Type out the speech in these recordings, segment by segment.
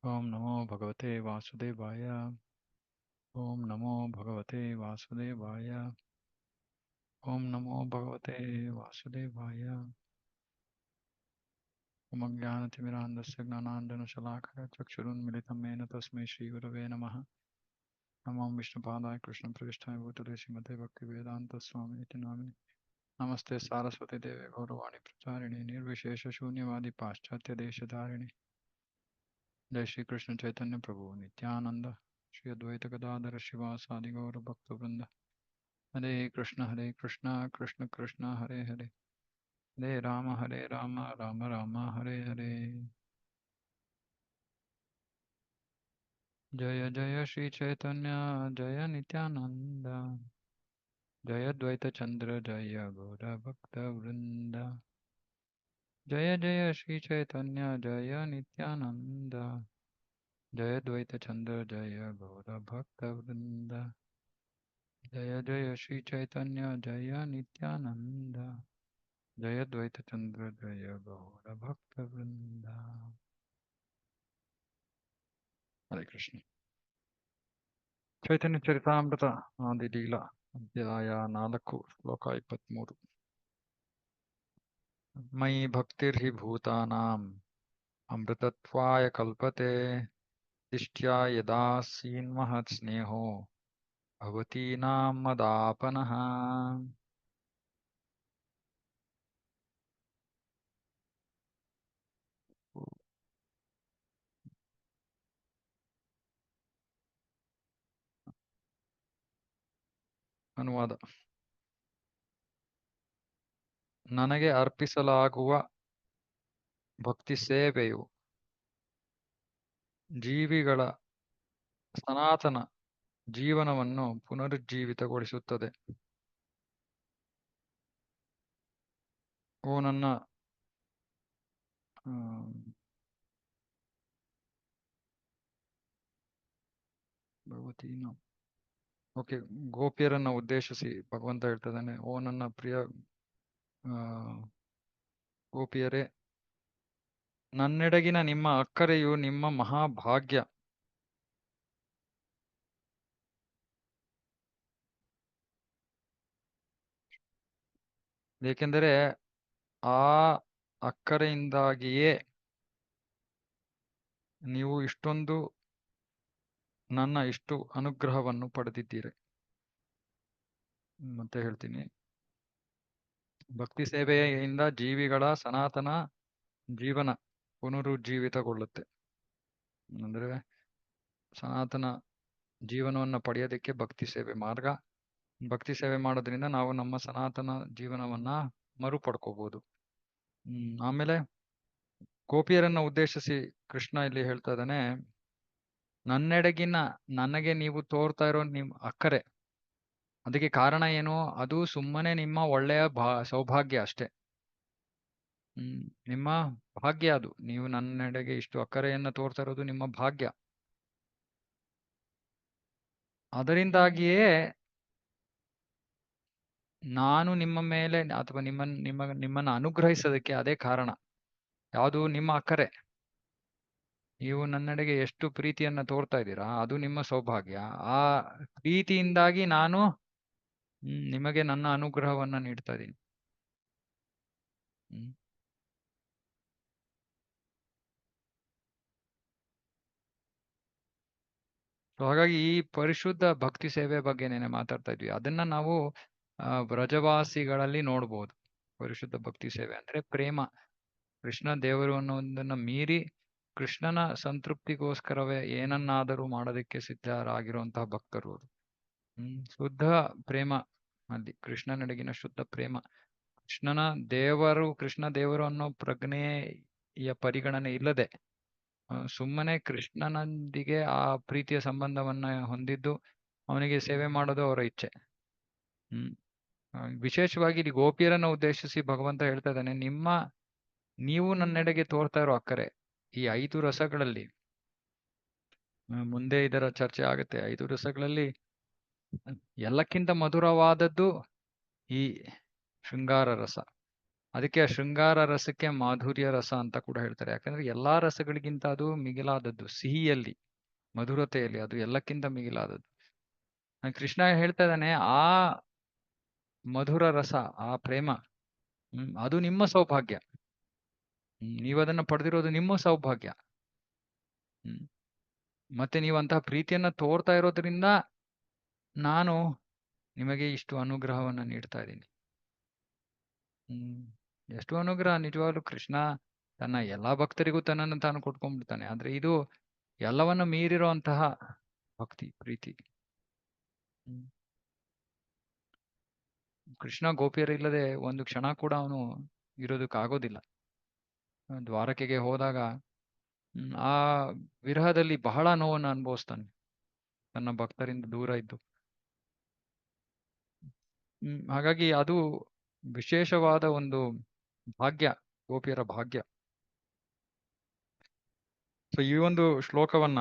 ಓಂ ನಮೋ ಭಗವತೆ ವಾಸುದೇವಾಯ. ಓಂ ನಮೋ ಭಗವತೆ ವಾಸುದೇವಾಯ. ಓಂ ನಮೋ ಭಗವತೆ ವಾಸುದೇವಾಯ. ಓಂ ಜ್ಞಾನತಿಮಿರಾಂಧಸ್ಯ ಜ್ಞಾನಾಂಜನಶಲಾಕಯ ಚಕ್ಷುರುನ್ಮಿಲಿತಂ ಯೇನ ತಸ್ಮೈ ಶ್ರೀಗುರವೇ ನಮಃ. ನಮೋ ವಿಷ್ಣುಪಾದಾಯ ಕೃಷ್ಣಪ್ರವಿಷ್ಠಾಯ ಭೂತಲೆ ಶ್ರೀಮತೆ ಭಕ್ತಿವೇದಾಂತ ಸ್ವಾಮಿ ಇತಿ ನಾಮಿನಿ. ನಮಸ್ತೆ ಸಾರಸ್ವತಿ ದೇವೆ ಗೌರವಾಣಿ ಪ್ರಚಾರಿಣಿ ನಿರ್ವಿಶೇಷ ಶೂನ್ಯವಾದಿ ಪಾಶ್ಚಾತ್ಯ ದೇಶಧಾರಿಣಿ. जय श्री कृष्ण चैतन्य प्रभु नित्यानंद श्री अद्वैत गदाधर शिवासादि गौर भक्त वृंद. हरे कृष्ण कृष्ण कृष्ण हरे हरे हरे राम राम राम हरे हरे. जय जय श्री चैतन्य जय नित्यानंद जय द्वैत चंद्र जय गौर भक्त वृंद. जय जय श्री चैतन्य जय नित्यानंद जय द्वैत चंद्र जय गौर भक्त वृंद. जय जय श्री चैतन्य जय नित्यानंद जय द्वैत चंद्र जय गौर भक्त वृंद. हरे कृष्ण. चैतन्य चरितामृत आदि ಲೀಲಾ ಅಧ್ಯಾಯ 4 ಶ್ಲೋಕ 23. ಮಯಿ ಭಕ್ತಿರ್ಹಿ ಭೂತಾನಾಂ ಅಮೃತತ್ವಾಯ ಕಲ್ಪತೆ ದಿಷ್ಟ್ಯಾ ಯದಾಸೀನ್ಮಹತ್ ಸ್ನೇಹೋ ಭವತೀನಾಂ ಮದಾಪನಃ. ಅನುವಾದ. ನನಗೆ ಅರ್ಪಿಸಲಾಗುವ ಭಕ್ತಿ ಸೇವೆಯು ಜೀವಿಗಳ ಸನಾತನ ಜೀವನವನ್ನು ಪುನರುಜ್ಜೀವಿತಗೊಳಿಸುತ್ತದೆ. ಓ ನನ್ನ ಭಗವತೀನ ಓಕೆ ಗೋಪಿಯರನ್ನ ಉದ್ದೇಶಿಸಿ ಭಗವಂತ ಹೇಳ್ತಿದ್ದಾನೆ, ಓ ನನ್ನ ಪ್ರಿಯ ಗೋಪಿಯರೇ, ನನ್ನೆಡೆಗಿನ ನಿಮ್ಮ ಅಕ್ಕರೆಯು ನಿಮ್ಮ ಮಹಾಭಾಗ್ಯ. ಏಕೆಂದರೆ ಆ ಅಕ್ಕರೆಯಿಂದಾಗಿಯೇ ನೀವು ಇಷ್ಟೊಂದು ನನ್ನ ಇಷ್ಟು ಅನುಗ್ರಹವನ್ನು ಪಡೆದಿದ್ದೀರಿ. ಮತ್ತೆ ಹೇಳ್ತೀನಿ, ಭಕ್ತಿ ಸೇವೆಯಿಂದ ಜೀವಿಗಳ ಸನಾತನ ಜೀವನ ಪುನರುಜ್ಜೀವಿತಗೊಳ್ಳುತ್ತೆ. ಅಂದ್ರೆ ಸನಾತನ ಜೀವನವನ್ನು ಪಡೆಯೋದಕ್ಕೆ ಭಕ್ತಿ ಸೇವೆ ಮಾರ್ಗ. ಭಕ್ತಿ ಸೇವೆ ಮಾಡೋದ್ರಿಂದ ನಾವು ನಮ್ಮ ಸನಾತನ ಜೀವನವನ್ನ ಮರುಪಡ್ಕೋಬಹುದು. ಆಮೇಲೆ ಗೋಪಿಯರನ್ನ ಉದ್ದೇಶಿಸಿ ಕೃಷ್ಣ ಇಲ್ಲಿ ಹೇಳ್ತಾ ಇದ್ದಾನೆ, ನನ್ನೆಡೆಗಿನ ನನಗೆ ನೀವು ತೋರ್ತಾ ಇರೋ ನಿಮ್ ಅಕ್ಕರೆ, ಅದಕ್ಕೆ ಕಾರಣ ಏನು? ಅದು ಸುಮ್ಮನೆ ನಿಮ್ಮ ಒಳ್ಳೆಯ ಸೌಭಾಗ್ಯ ಅಷ್ಟೇ. ನಿಮ್ಮ ಭಾಗ್ಯ ಅದು. ನೀವು ನನ್ನೆಡೆಗೆ ಇಷ್ಟು ಅಕ್ಕರೆಯನ್ನ ತೋರ್ತಾ ಇರೋದು ನಿಮ್ಮ ಭಾಗ್ಯ. ಅದರಿಂದಾಗಿಯೇ ನಾನು ನಿಮ್ಮ ಮೇಲೆ ಅಥವಾ ನಿಮ್ಮನ್ನ ಅನುಗ್ರಹಿಸೋದಕ್ಕೆ ಅದೇ ಕಾರಣ. ಯಾವುದು? ನಿಮ್ಮ ಅಕ್ಕರೆ. ನೀವು ನನ್ನೆಡೆಗೆ ಎಷ್ಟು ಪ್ರೀತಿಯನ್ನ ತೋರ್ತಾ ಇದ್ದೀರಾ, ಅದು ನಿಮ್ಮ ಸೌಭಾಗ್ಯ. ಆ ಪ್ರೀತಿಯಿಂದಾಗಿ ನಾನು ನಿಮಗೆ ನನ್ನ ಅನುಗ್ರಹವನ್ನ ನೀಡ್ತಾ ಇದ್ದೀನಿ. ಹಾಗಾಗಿ ಈ ಪರಿಶುದ್ಧ ಭಕ್ತಿ ಸೇವೆ ಬಗ್ಗೆ ನೆನೆ ಮಾತಾಡ್ತಾ ಇದ್ವಿ. ಅದನ್ನ ನಾವು ಬ್ರಜವಾಸಿಗಳಲ್ಲಿ ನೋಡ್ಬೋದು. ಪರಿಶುದ್ಧ ಭಕ್ತಿ ಸೇವೆ ಅಂದ್ರೆ ಪ್ರೇಮ. ಕೃಷ್ಣ ದೇವರು ಅನ್ನೋದನ್ನ ಮೀರಿ ಕೃಷ್ಣನ ಸಂತೃಪ್ತಿಗೋಸ್ಕರವೇ ಏನನ್ನಾದರೂ ಮಾಡೋದಕ್ಕೆ ಸಿದ್ಧರಾಗಿರುವಂತಹ ಭಕ್ತರು ಅವರು. ಶುದ್ಧ ಪ್ರೇಮ ಅಲ್ಲಿ, ಕೃಷ್ಣನೆಡೆಗಿನ ಶುದ್ಧ ಪ್ರೇಮ. ಕೃಷ್ಣ ದೇವರು ಅನ್ನೋ ಪ್ರಜ್ಞೆಯ ಪರಿಗಣನೆ ಇಲ್ಲದೆ ಸುಮ್ಮನೆ ಕೃಷ್ಣನೊಂದಿಗೆ ಆ ಪ್ರೀತಿಯ ಸಂಬಂಧವನ್ನ ಹೊಂದಿದ್ದು ಅವನಿಗೆ ಸೇವೆ ಮಾಡೋದು ಅವರ ಇಚ್ಛೆ. ವಿಶೇಷವಾಗಿ ಇಲ್ಲಿ ಗೋಪಿಯರನ್ನ ಉದ್ದೇಶಿಸಿ ಭಗವಂತ ಹೇಳ್ತಾ ಇದ್ದಾನೆ, ನೀವು ನನ್ನೆಡೆಗೆ ತೋರ್ತಾ ಇರೋ ಅಕ್ಕರೆ ಈ 5 ರಸಗಳಲ್ಲಿ, ಮುಂದೆ ಇದರ ಚರ್ಚೆ ಆಗುತ್ತೆ, 5 ರಸಗಳಲ್ಲಿ ಎಲ್ಲಕ್ಕಿಂತ ಮಧುರವಾದದ್ದು ಈ ಶೃಂಗಾರ ರಸ. ಅದಕ್ಕೆ ಶೃಂಗಾರ ರಸಕ್ಕೆ ಮಾಧುರ್ಯ ರಸ ಅಂತ ಕೂಡ ಹೇಳ್ತಾರೆ. ಯಾಕಂದ್ರೆ ಎಲ್ಲಾ ರಸಗಳಿಗಿಂತ ಅದು ಮಿಗಿಲಾದದ್ದು. ಸಿಹಿಯಲ್ಲಿ, ಮಧುರತೆಯಲ್ಲಿ ಅದು ಎಲ್ಲಕ್ಕಿಂತ ಮಿಗಿಲಾದದ್ದು. ಕೃಷ್ಣ ಹೇಳ್ತಾ ಇದ್ದಾನೆ, ಆ ಮಧುರ ರಸ, ಆ ಪ್ರೇಮ, ಅದು ನಿಮ್ಮ ಸೌಭಾಗ್ಯ. ನೀವು ಅದನ್ನ ಪಡೆದಿರೋದು ನಿಮ್ಮ ಸೌಭಾಗ್ಯ. ಮತ್ತೆ ನೀವು ಅಂತಹ ಪ್ರೀತಿಯನ್ನ ತೋರ್ತಾ ಇರೋದ್ರಿಂದ ನಾನು ನಿಮಗೆ ಇಷ್ಟು ಅನುಗ್ರಹವನ್ನ ನೀಡ್ತಾ ಇದ್ದೀನಿ. ಎಷ್ಟು ಅನುಗ್ರಹ! ನಿಜವಾಗ್ಲೂ ಕೃಷ್ಣ ತನ್ನ ಎಲ್ಲಾ ಭಕ್ತರಿಗೂ ತನ್ನನ್ನು ತಾನು ಕೊಟ್ಕೊಂಡ್ಬಿಡ್ತಾನೆ. ಆದ್ರೆ ಇದು ಎಲ್ಲವನ್ನ ಮೀರಿರುವಂತಹ ಭಕ್ತಿ, ಪ್ರೀತಿ. ಕೃಷ್ಣ ಗೋಪಿಯರಿಲ್ಲದೆ ಒಂದು ಕ್ಷಣ ಕೂಡ ಅವನು ಇರೋದಕ್ಕಾಗೋದಿಲ್ಲ. ದ್ವಾರಕೆಗೆ ಹೋದಾಗ ಆ ವಿರಹದಲ್ಲಿ ಬಹಳ ನೋವನ್ನು ಅನುಭವಿಸ್ತಾನೆ, ತನ್ನ ಭಕ್ತರಿಂದ ದೂರ ಇದ್ದು. ಹಾಗಾಗಿ ಅದು ವಿಶೇಷವಾದ ಒಂದು ಭಾಗ್ಯ, ಗೋಪಿಯರ ಭಾಗ್ಯ. ಸೊ ಈ ಒಂದು ಶ್ಲೋಕವನ್ನ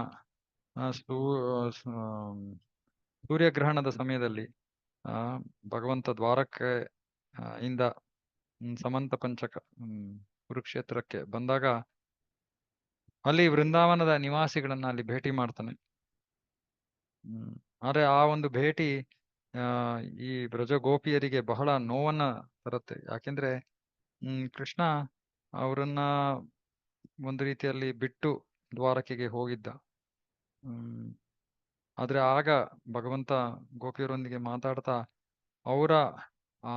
ಸೂರ್ಯಗ್ರಹಣದ ಸಮಯದಲ್ಲಿ ಭಗವಂತ ದ್ವಾರಕ್ಕೆ ಇಂದ ಸಮಂತ ಪಂಚಕ ಕುರುಕ್ಷೇತ್ರಕ್ಕೆ ಬಂದಾಗ ಅಲ್ಲಿ ವೃಂದಾವನದ ನಿವಾಸಿಗಳನ್ನ ಅಲ್ಲಿ ಭೇಟಿ ಮಾಡ್ತಾನೆ. ಆದ್ರೆ ಆ ಒಂದು ಭೇಟಿ ಈ ಬ್ರಜ ಗೋಪಿಯರಿಗೆ ಬಹಳ ನೋವನ್ನ ತರುತ್ತೆ. ಯಾಕೆಂದ್ರೆ ಕೃಷ್ಣ ಅವರನ್ನ ಒಂದು ರೀತಿಯಲ್ಲಿ ಬಿಟ್ಟು ದ್ವಾರಕೆಗೆ ಹೋಗಿದ್ದ. ಆದ್ರೆ ಆಗ ಭಗವಂತ ಗೋಪಿಯರೊಂದಿಗೆ ಮಾತಾಡ್ತಾ ಅವರ ಆ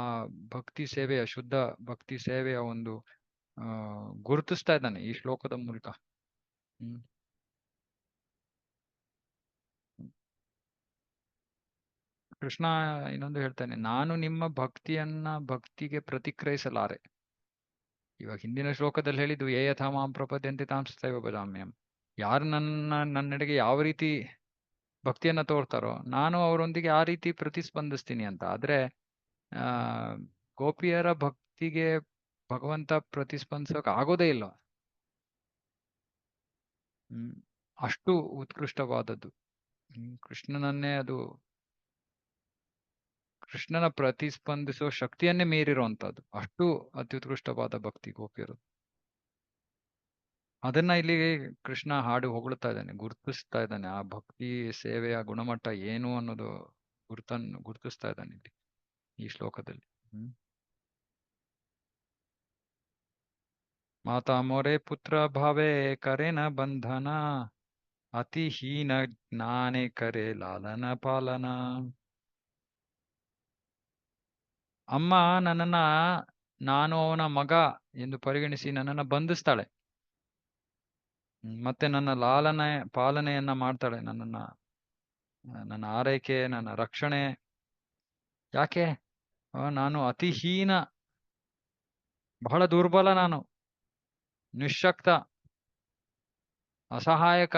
ಭಕ್ತಿ ಸೇವೆಯ, ಶುದ್ಧ ಭಕ್ತಿ ಸೇವೆಯ ಒಂದು ಗುರುತಿಸ್ತಾ ಇದ್ದಾನೆ ಈ ಶ್ಲೋಕದ ಮೂಲಕ. ಕೃಷ್ಣ ಇನ್ನೊಂದು ಹೇಳ್ತಾನೆ, ನಾನು ನಿಮ್ಮ ಭಕ್ತಿಗೆ ಪ್ರತಿಕ್ರಿಯಿಸಲಾರೆ. ಇವಾಗ ಹಿಂದಿನ ಶ್ಲೋಕದಲ್ಲಿ ಹೇಳಿದ್ದು ಯೇ ಯಥಾ ಮಾಂ ಪ್ರಪದ್ಯಂತೆ ತಾಂ ತಥೈವ ಭಜಾಮ್ಯಹಂ. ಯಾರು ನನ್ನೆಡೆಗೆ ಯಾವ ರೀತಿ ಭಕ್ತಿಯನ್ನ ತೋರ್ತಾರೋ ನಾನು ಅವರೊಂದಿಗೆ ಆ ರೀತಿ ಪ್ರತಿಸ್ಪಂದಿಸ್ತೀನಿ ಅಂತ. ಆದ್ರೆ ಗೋಪಿಯರ ಭಕ್ತಿಗೆ ಭಗವಂತ ಪ್ರತಿಸ್ಪಂದಿಸೋಕೆ ಆಗೋದೇ ಇಲ್ಲ. ಅಷ್ಟು ಉತ್ಕೃಷ್ಟವಾದದ್ದು. ಕೃಷ್ಣನನ್ನೇ ಅದು, ಕೃಷ್ಣನ ಪ್ರತಿಸ್ಪಂದಿಸೋ ಶಕ್ತಿಯನ್ನೇ ಮೀರಿರುವಂತದ್ದು. ಅಷ್ಟು ಅತ್ಯುತ್ಕೃಷ್ಟವಾದ ಭಕ್ತಿ ಗೋಪಿಯರು. ಅದನ್ನ ಇಲ್ಲಿ ಕೃಷ್ಣ ಹಾಡು ಹೊಗಳ್ತಾ ಇದ್ದಾನೆ, ಗುರುತಿಸ್ತಾ ಇದ್ದಾನೆ. ಆ ಭಕ್ತಿ ಸೇವೆಯ ಗುಣಮಟ್ಟ ಏನು ಅನ್ನೋದು ಗುರುತಿಸ್ತಾ ಇದ್ದಾನೆ ಇಲ್ಲಿ ಈ ಶ್ಲೋಕದಲ್ಲಿ. ಮಾತಾ ಮೊರೆ ಪುತ್ರ ಭಾವೇ ಕರೆನ ಬಂಧನ, ಅತಿಹೀನ ಜ್ಞಾನೆ ಕರೆ ಲಾಲನ ಪಾಲನ. ಅಮ್ಮ ನನ್ನನ್ನ, ನಾನು ಅವನ ಮಗ ಎಂದು ಪರಿಗಣಿಸಿ ನನ್ನನ್ನ ಬಂಧಿಸ್ತಾಳೆ. ಮತ್ತೆ ನನ್ನ ಪಾಲನೆಯನ್ನ ಮಾಡ್ತಾಳೆ. ನನ್ನ ಆರೈಕೆ, ನನ್ನ ರಕ್ಷಣೆ. ಯಾಕೆ? ನಾನು ಅತಿಹೀನ, ಬಹಳ ದುರ್ಬಲ, ನಾನು ನಿಶ್ಶಕ್ತ, ಅಸಹಾಯಕ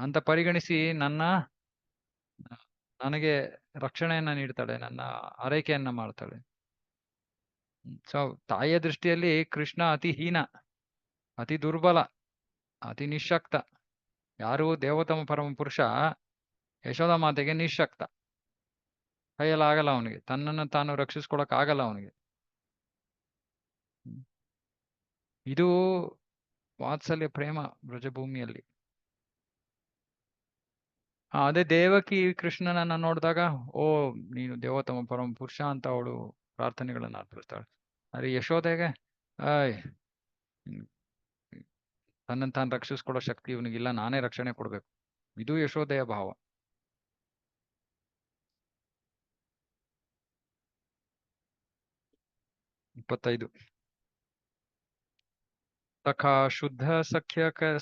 ಅಂತ ಪರಿಗಣಿಸಿ ನನಗೆ ರಕ್ಷಣೆಯನ್ನ ನೀಡ್ತಾಳೆ, ನನ್ನ ಆರೈಕೆಯನ್ನ ಮಾಡ್ತಾಳೆ. ಸೊ ತಾಯಿಯ ದೃಷ್ಟಿಯಲ್ಲಿ ಕೃಷ್ಣ ಅತಿಹೀನ, ಅತಿ ದುರ್ಬಲ, ಅತಿ ನಿಶ್ಶಕ್ತ. ಯಾರು ದೇವೋತ್ತಮ ಪರಮ ಪುರುಷ ಯಶೋಧ ಮಾತೆಗೆ ನಿಶ್ಶಕ್ತ, ಕೈಯಲ್ಲಾಗಲ್ಲ ಅವನಿಗೆ, ತನ್ನನ್ನು ತಾನು ರಕ್ಷಿಸ್ಕೊಳಕ್ ಆಗಲ್ಲ ಅವನಿಗೆ. ಇದು ವಾತ್ಸಲ್ಯ ಪ್ರೇಮ ಬ್ರಜಭೂಮಿಯಲ್ಲಿ. ಅದೇ ದೇವಕಿ ಕೃಷ್ಣನನ್ನ ನೋಡಿದಾಗ, ಓ ನೀನು ದೇವೋತ್ತಮ ಪರಮ ಪುರುಷ ಅಂತ ಅವಳು ಪ್ರಾರ್ಥನೆಗಳನ್ನ ಅರ್ಪಿಸ್ತಾಳೆ. ಅರೆ ಯಶೋದೆಗೆ ತನ್ನನ್ನು ತಾನು ರಕ್ಷಿಸ್ಕೊಡೋ ಶಕ್ತಿ ಇವನಿಗಿಲ್ಲ, ನಾನೇ ರಕ್ಷಣೆ ಕೊಡ್ಬೇಕು. ಇದು ಯಶೋದೆಯ ಭಾವ. ಇಪ್ಪತ್ತೈದು. ಸಖಾ ಶುದ್ಧ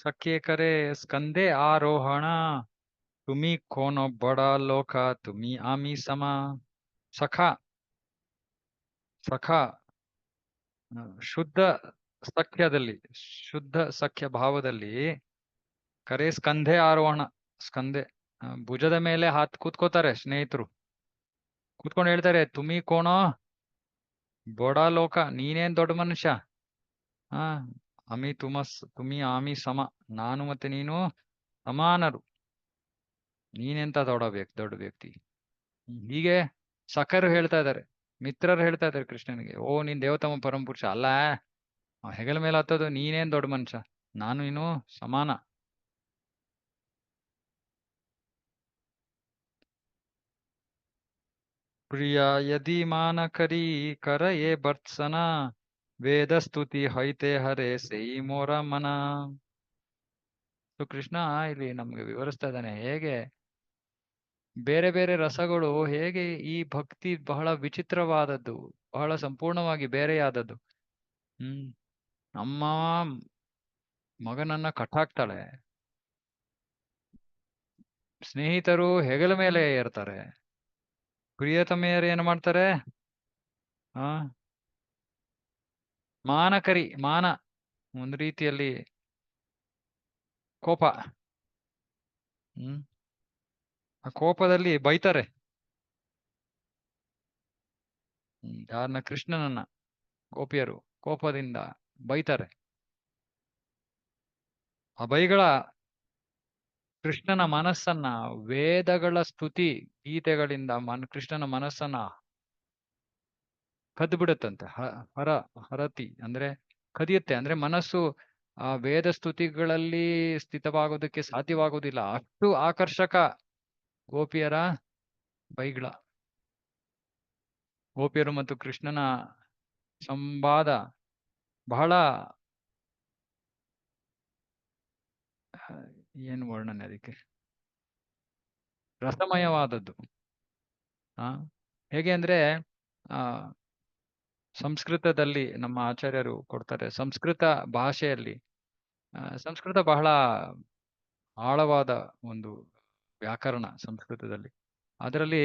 ಸಖ್ಯೆ ಕರೆ ಸ್ಕಂದೆ ಆರೋಹಣ, ತುಮಿ ಕೋನೋ ಬಡ ಲೋಕ ತುಮಿ ಆಮಿ ಸಮ. ಸಖ ಶುದ್ಧ ಸಖ್ಯದಲ್ಲಿ, ಶುದ್ಧ ಸಖ್ಯ ಭಾವದಲ್ಲಿ, ಕರೆ ಸ್ಕಂಧೆ ಆರೋಹಣ, ಸ್ಕಂದೆ ಭುಜದ ಮೇಲೆ ಕೂತ್ಕೋತಾರೆ ಸ್ನೇಹಿತರು. ಕೂತ್ಕೊಂಡು ಹೇಳ್ತಾರೆ, ತುಮಿ ಕೋಣೋ ಬಡ ಲೋಕ, ನೀನೇನ್ ದೊಡ್ಡ ಮನುಷ್ಯ. ತುಮಿ ಆಮಿ ಸಮ, ನಾನು ಮತ್ತೆ ನೀನು ಸಮಾನರು, ನೀನೆಂತ ದೊಡ್ಡ ವ್ಯಕ್ತಿ. ಹೀಗೆ ಸಖರು ಹೇಳ್ತಾ ಇದ್ದಾರೆ. ಮಿತ್ರರು ಹೇಳ್ತಾ ಇದ್ದಾರೆ ಕೃಷ್ಣನಿಗೆ, ಓ ನೀನ್ ದೇವತಮ ಪರಮ ಪುರುಷ ಅಲ್ಲ, ಹೆಗಲ ಮೇಲೆ ಹತ್ತೋದು ನೀನೇನ್ ದೊಡ್ಡ ಮನುಷ್ಯ, ನಾನು ನೀನು ಸಮಾನ. ಪ್ರಿಯ ಯದಿ ಮಾನ ಕರಿ ಕರ ಏ ಭರ್ತ್ಸನ, ವೇದ ಸ್ತುತಿ ಹೈತೆ ಹರೆ ಸೈ ಮೋರ ಮನ. ಕೃಷ್ಣ ಇಲ್ಲಿ ನಮ್ಗೆ ವಿವರಿಸ್ತಾ ಇದ್ದಾನೆ ಹೇಗೆ ಬೇರೆ ಬೇರೆ ರಸಗಳು, ಹೇಗೆ ಈ ಭಕ್ತಿ ಬಹಳ ವಿಚಿತ್ರವಾದದ್ದು, ಬಹಳ ಸಂಪೂರ್ಣವಾಗಿ ಬೇರೆಯಾದದ್ದು. ನಮ್ಮ ಮಗನನ್ನ ಕಟ್ಟಾಕ್ತಾಳೆ, ಸ್ನೇಹಿತರು ಹೆಗಲ ಮೇಲೆ ಏರ್ತಾರೆ, ಪ್ರಿಯತಮೆಯರು ಏನ್ ಮಾಡ್ತಾರೆ, ಆ ಮಾನಕರಿ, ಮಾನ ಒಂದು ರೀತಿಯಲ್ಲಿ ಕೋಪ, ಆ ಕೋಪದಲ್ಲಿ ಬೈತಾರೆ. ಯಾರನ್ನ? ಕೃಷ್ಣನನ್ನ ಗೋಪಿಯರು ಕೋಪದಿಂದ ಬೈತಾರೆ. ಆ ಬೈಗಳ ಕೃಷ್ಣನ ಮನಸ್ಸನ್ನ, ವೇದಗಳ ಸ್ತುತಿ ಗೀತೆಗಳಿಂದ ಕೃಷ್ಣನ ಮನಸ್ಸನ್ನ ಕದ್ದು ಬಿಡುತ್ತಂತೆ. ಹರತಿ ಅಂದ್ರೆ ಕದಿಯುತ್ತೆ, ಅಂದ್ರೆ ಮನಸ್ಸು ಆ ವೇದ ಸ್ತುತಿಗಳಲ್ಲಿ ಸ್ಥಿತವಾಗೋದಕ್ಕೆ ಸಾಧ್ಯವಾಗುವುದಿಲ್ಲ, ಅಷ್ಟು ಆಕರ್ಷಕ ಗೋಪಿಯರ ಬೈಗಳ. ಗೋಪಿಯರು ಮತ್ತು ಕೃಷ್ಣನ ಸಂವಾದ ಬಹಳ ಏನು ವರ್ಣನೆ ಅದಕ್ಕೆ, ರಸಮಯವಾದದ್ದು. ಹೇಗೆ ಅಂದ್ರೆ ಆ ಸಂಸ್ಕೃತದಲ್ಲಿ ನಮ್ಮ ಆಚಾರ್ಯರು ಕೊಡ್ತಾರೆ, ಸಂಸ್ಕೃತ ಭಾಷೆಯಲ್ಲಿ ಸಂಸ್ಕೃತ ಬಹಳ ಆಳವಾದ ಒಂದು ವ್ಯಾಕರಣ ಸಂಸ್ಕೃತದಲ್ಲಿ. ಅದರಲ್ಲಿ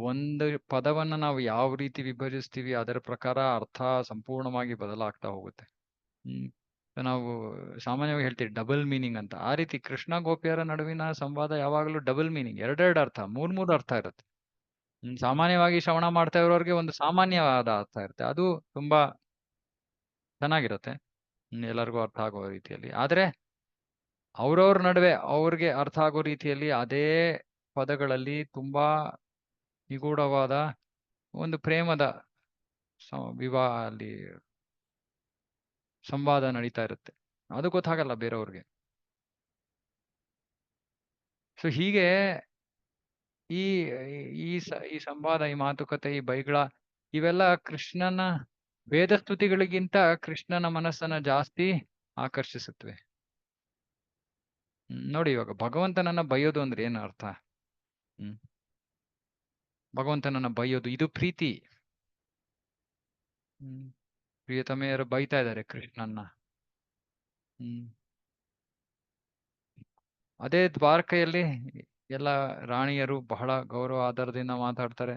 ಒಂದು ಪದವನ್ನ ನಾವು ಯಾವ ರೀತಿ ವಿಭಜಿಸ್ತೀವಿ ಅದರ ಪ್ರಕಾರ ಅರ್ಥ ಸಂಪೂರ್ಣವಾಗಿ ಬದಲಾಗ್ತಾ ಹೋಗುತ್ತೆ. ನಾವು ಸಾಮಾನ್ಯವಾಗಿ ಹೇಳ್ತೀವಿ ಡಬಲ್ ಮೀನಿಂಗ್ ಅಂತ. ಆ ರೀತಿ ಕೃಷ್ಣ ಗೋಪಿಯರ ನಡುವಿನ ಸಂವಾದ ಯಾವಾಗಲೂ ಡಬಲ್ ಮೀನಿಂಗ್, ಎರಡೆರಡು ಅರ್ಥ, ಮೂರ್ ಅರ್ಥ ಇರುತ್ತೆ. ಸಾಮಾನ್ಯವಾಗಿ ಶ್ರವಣ ಮಾಡ್ತಾ ಇರೋರಿಗೆ ಒಂದು ಸಾಮಾನ್ಯವಾದ ಅರ್ಥ ಇರುತ್ತೆ, ಅದು ತುಂಬಾ ಚೆನ್ನಾಗಿರುತ್ತೆ, ಎಲ್ಲರಿಗೂ ಅರ್ಥ ಆಗೋ ರೀತಿಯಲ್ಲಿ. ಆದ್ರೆ ಅವ್ರವ್ರ ನಡುವೆ ಅವ್ರಿಗೆ ಅರ್ಥ ಆಗೋ ರೀತಿಯಲ್ಲಿ ಅದೇ ಪದಗಳಲ್ಲಿ ತುಂಬಾ ನಿಗೂಢವಾದ ಒಂದು ಪ್ರೇಮದ ಅಲ್ಲಿ ಸಂವಾದ ನಡೀತಾ ಇರುತ್ತೆ, ಅದು ಗೊತ್ತಾಗಲ್ಲ ಬೇರೆಯವ್ರಿಗೆ. ಸೊ ಹೀಗೆ ಈ ಈ ಸಂವಾದ, ಈ ಮಾತುಕತೆ, ಈ ಬೈಗಳ, ಇವೆಲ್ಲ ಕೃಷ್ಣನ ವೇದ ಸ್ತುತಿಗಳಿಗಿಂತ ಕೃಷ್ಣನ ಮನಸ್ಸನ್ನ ಜಾಸ್ತಿ ಆಕರ್ಷಿಸುತ್ತವೆ. ನೋಡಿ, ಇವಾಗ ಭಗವಂತನನ್ನ ಬೈಯೋದು ಅಂದ್ರೆ ಏನು ಅರ್ಥ? ಭಗವಂತನನ್ನ ಬೈಯೋದು, ಇದು ಪ್ರೀತಿ. ಪ್ರಿಯತಮೆಯರು ಬೈತಾ ಇದ್ದಾರೆ ಕೃಷ್ಣನ್ನ. ಅದೇ ದ್ವಾರಕೆಯಲ್ಲಿ ಎಲ್ಲ ರಾಣಿಯರು ಬಹಳ ಗೌರವ ಆಧಾರದಿಂದ ಮಾತಾಡ್ತಾರೆ.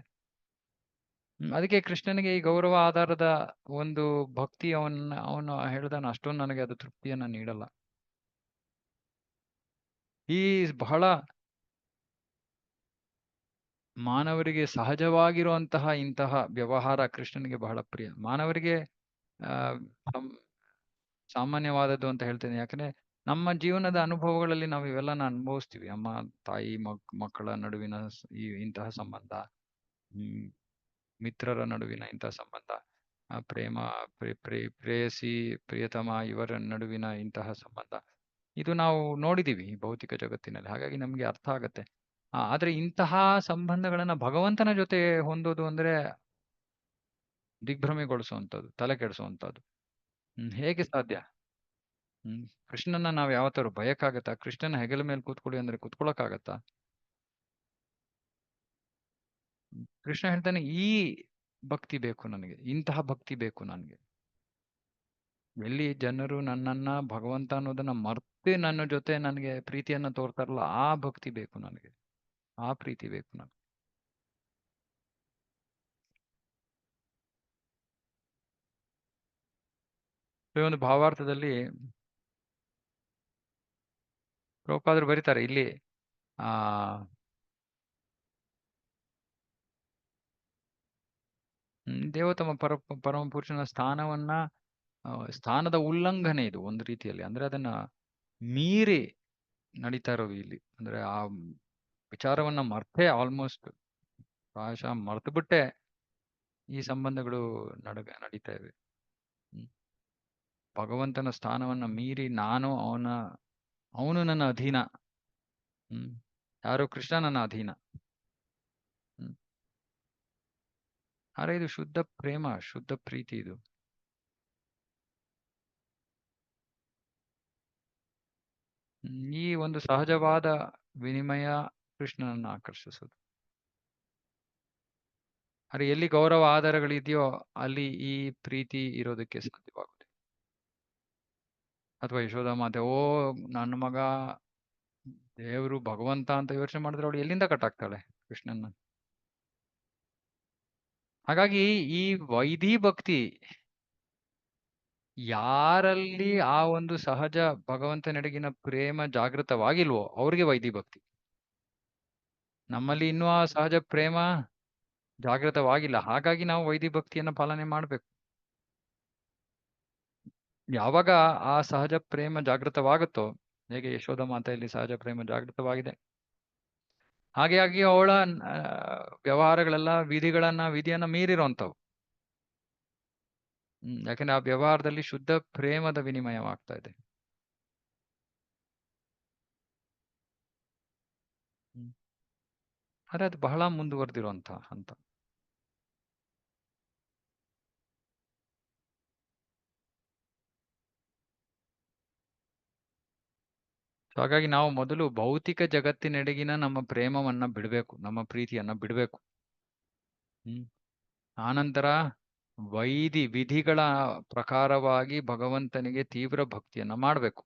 ಅದಕ್ಕೆ ಕೃಷ್ಣನಿಗೆ ಈ ಗೌರವ ಆಧಾರದ ಒಂದು ಭಕ್ತಿ ಅವನು ಹೇಳ್ದಾನ, ಅಷ್ಟೊಂದು ನನಗೆ ಅದು ತೃಪ್ತಿಯನ್ನ ನೀಡಲ್ಲ. ಈ ಬಹಳ ಮಾನವರಿಗೆ ಸಹಜವಾಗಿರುವಂತಹ ಇಂತಹ ವ್ಯವಹಾರ ಕೃಷ್ಣನಿಗೆ ಬಹಳ ಪ್ರಿಯ. ಮಾನವರಿಗೆ ಸಾಮಾನ್ಯವಾದದ್ದು ಅಂತ ಹೇಳ್ತೇನೆ, ಯಾಕಂದ್ರೆ ನಮ್ಮ ಜೀವನದ ಅನುಭವಗಳಲ್ಲಿ ನಾವು ಇವೆಲ್ಲನ ಅನುಭವಿಸ್ತೀವಿ. ಅಮ್ಮ ತಾಯಿ ಮಕ್ಕಳ ನಡುವಿನ ಇಂತಹ ಸಂಬಂಧ, ಮಿತ್ರರ ನಡುವಿನ ಇಂತಹ ಸಂಬಂಧ, ಪ್ರೇಮ ಪ್ರೇಯಸಿ ಪ್ರಿಯತಮ ಇವರ ನಡುವಿನ ಇಂತಹ ಸಂಬಂಧ, ಇದು ನಾವು ನೋಡಿದೀವಿ ಭೌತಿಕ ಜಗತ್ತಿನಲ್ಲಿ, ಹಾಗಾಗಿ ನಮ್ಗೆ ಅರ್ಥ ಆಗತ್ತೆ. ಆದ್ರೆ ಇಂತಹ ಸಂಬಂಧಗಳನ್ನ ಭಗವಂತನ ಜೊತೆ ಹೊಂದೋದು ಅಂದ್ರೆ ದಿಗ್ಭ್ರಮೆಗೊಳಿಸುವಂಥದ್ದು, ತಲೆ ಕೆಡಿಸುವಂಥದ್ದು. ಹೇಗೆ ಸಾಧ್ಯ? ಕೃಷ್ಣನ ನಾವ್ ಯಾವತ್ತಾರು ಭಯಕ್ಕಾಗತ್ತಾ? ಕೃಷ್ಣನ ಹೆಗಲ ಮೇಲೆ ಕೂತ್ಕೊಳ್ಳಿ ಅಂದ್ರೆ ಕೂತ್ಕೊಳ್ಳೋಕ್ಕಾಗತ್ತಾ? ಕೃಷ್ಣ ಹೇಳ್ತಾನೆ, ಈ ಭಕ್ತಿ ಬೇಕು ನನಗೆ, ಇಂತಹ ಭಕ್ತಿ ಬೇಕು ನನಗೆ. ಎಲ್ಲಿ ಜನರು ನನ್ನನ್ನ ಭಗವಂತ ಅನ್ನೋದನ್ನ ಮರ್ತೆ ನನ್ನ ಜೊತೆ ನನಗೆ ಪ್ರೀತಿಯನ್ನ ತೋರ್ತಾರಲ್ಲ, ಆ ಭಕ್ತಿ ಬೇಕು ನನಗೆ, ಆ ಪ್ರೀತಿ ಬೇಕು ನನಗೆ. ಒಂದು ಭಾವಾರ್ಥದಲ್ಲಿ ಪ್ರಭುಪಾದರು ಬರೀತಾರೆ ಇಲ್ಲಿ, ದೇವತಮ ಪರಮ ಪುರುಷನ ಸ್ಥಾನದ ಉಲ್ಲಂಘನೆ ಇದು ಒಂದು ರೀತಿಯಲ್ಲಿ. ಅಂದ್ರೆ ಅದನ್ನ ಮೀರಿ ನಡೀತಾ ಇರೋದು ಇಲ್ಲಿ. ಅಂದ್ರೆ ಆ ವಿಚಾರವನ್ನ ಮರ್ತೇ, ಆಲ್ಮೋಸ್ಟ್ ಪ್ರಾಯಶಃ ಮರ್ತು ಬಿಟ್ಟೆ ಈ ಸಂಬಂಧಗಳು ನಡೀತಾ ಇವೆ. ಹ್ಮ್. ಭಗವಂತನ ಸ್ಥಾನವನ್ನ ಮೀರಿ ಅವನು ನನ್ನ ಅಧೀನ. ಹ್ಮ್. ಯಾರು? ಕೃಷ್ಣ ನನ್ನ ಅಧೀನ. ಹ್ಮ್. ಆದ್ರೆ ಇದು ಶುದ್ಧ ಪ್ರೇಮ, ಶುದ್ಧ ಪ್ರೀತಿ ಇದು. ಈ ಒಂದು ಸಹಜವಾದ ವಿನಿಮಯ ಕೃಷ್ಣನನ್ನು ಆಕರ್ಷಿಸೋದು. ಆದ್ರೆ ಎಲ್ಲಿ ಗೌರವ ಆಧಾರಗಳಿದೆಯೋ ಅಲ್ಲಿ ಈ ಪ್ರೀತಿ ಇರೋದಕ್ಕೆ ಸಾಧ್ಯವಾಗುತ್ತೆ. ಅಥವಾ ಯಶೋಧ ಮಾತೆ, ಓ ನನ್ನ ಮಗ ದೇವರು ಭಗವಂತ ಅಂತ ಯೋಚನೆ ಮಾಡಿದ್ರೆ ಅವಳು ಎಲ್ಲಿಂದ ಕಟ್ಟಾಗ್ತಾಳೆ ಕೃಷ್ಣನ್ನ? ಹಾಗಾಗಿ ಈ ವೈದಿ ಭಕ್ತಿ ಯಾರಲ್ಲಿ ಆ ಒಂದು ಸಹಜ ಭಗವಂತನೆಡೆಗಿನ ಪ್ರೇಮ ಜಾಗೃತವಾಗಿಲ್ವೋ ಅವ್ರಿಗೆ ವೈದಿ ಭಕ್ತಿ. ನಮ್ಮಲ್ಲಿ ಇನ್ನೂ ಆ ಸಹಜ ಪ್ರೇಮ ಜಾಗೃತವಾಗಿಲ್ಲ. ಹಾಗಾಗಿ ನಾವು ವೈದಿ ಭಕ್ತಿಯನ್ನ ಪಾಲನೆ ಮಾಡ್ಬೇಕು. ಯಾವಾಗ ಆ ಸಹಜ ಪ್ರೇಮ ಜಾಗೃತವಾಗುತ್ತೋ, ಹೇಗೆ ಯಶೋಧ ಮಾತೆಯಲ್ಲಿ ಸಹಜ ಪ್ರೇಮ ಜಾಗೃತವಾಗಿದೆ, ಹಾಗಾಗಿ ಅವಳ ವ್ಯವಹಾರಗಳೆಲ್ಲ ವಿಧಿಯನ್ನ ಮೀರಿರುವಂತವು. ಯಾಕಂದ್ರೆ ಆ ವ್ಯವಹಾರದಲ್ಲಿ ಶುದ್ಧ ಪ್ರೇಮದ ವಿನಿಮಯವಾಗ್ತಾ ಇದೆ. ಆದ್ರೆ ಅದು ಬಹಳ ಮುಂದುವರೆದಿರುವಂತ ಹಂತ. ಹಾಗಾಗಿ ನಾವು ಮೊದಲು ಭೌತಿಕ ಜಗತ್ತಿನೆಡೆಗಿನ ನಮ್ಮ ಪ್ರೇಮವನ್ನ ಬಿಡಬೇಕು, ನಮ್ಮ ಪ್ರೀತಿಯನ್ನ ಬಿಡಬೇಕು. ಆನಂತರ ವಿಧಿಗಳ ಪ್ರಕಾರವಾಗಿ ಭಗವಂತನಿಗೆ ತೀವ್ರ ಭಕ್ತಿಯನ್ನ ಮಾಡಬೇಕು.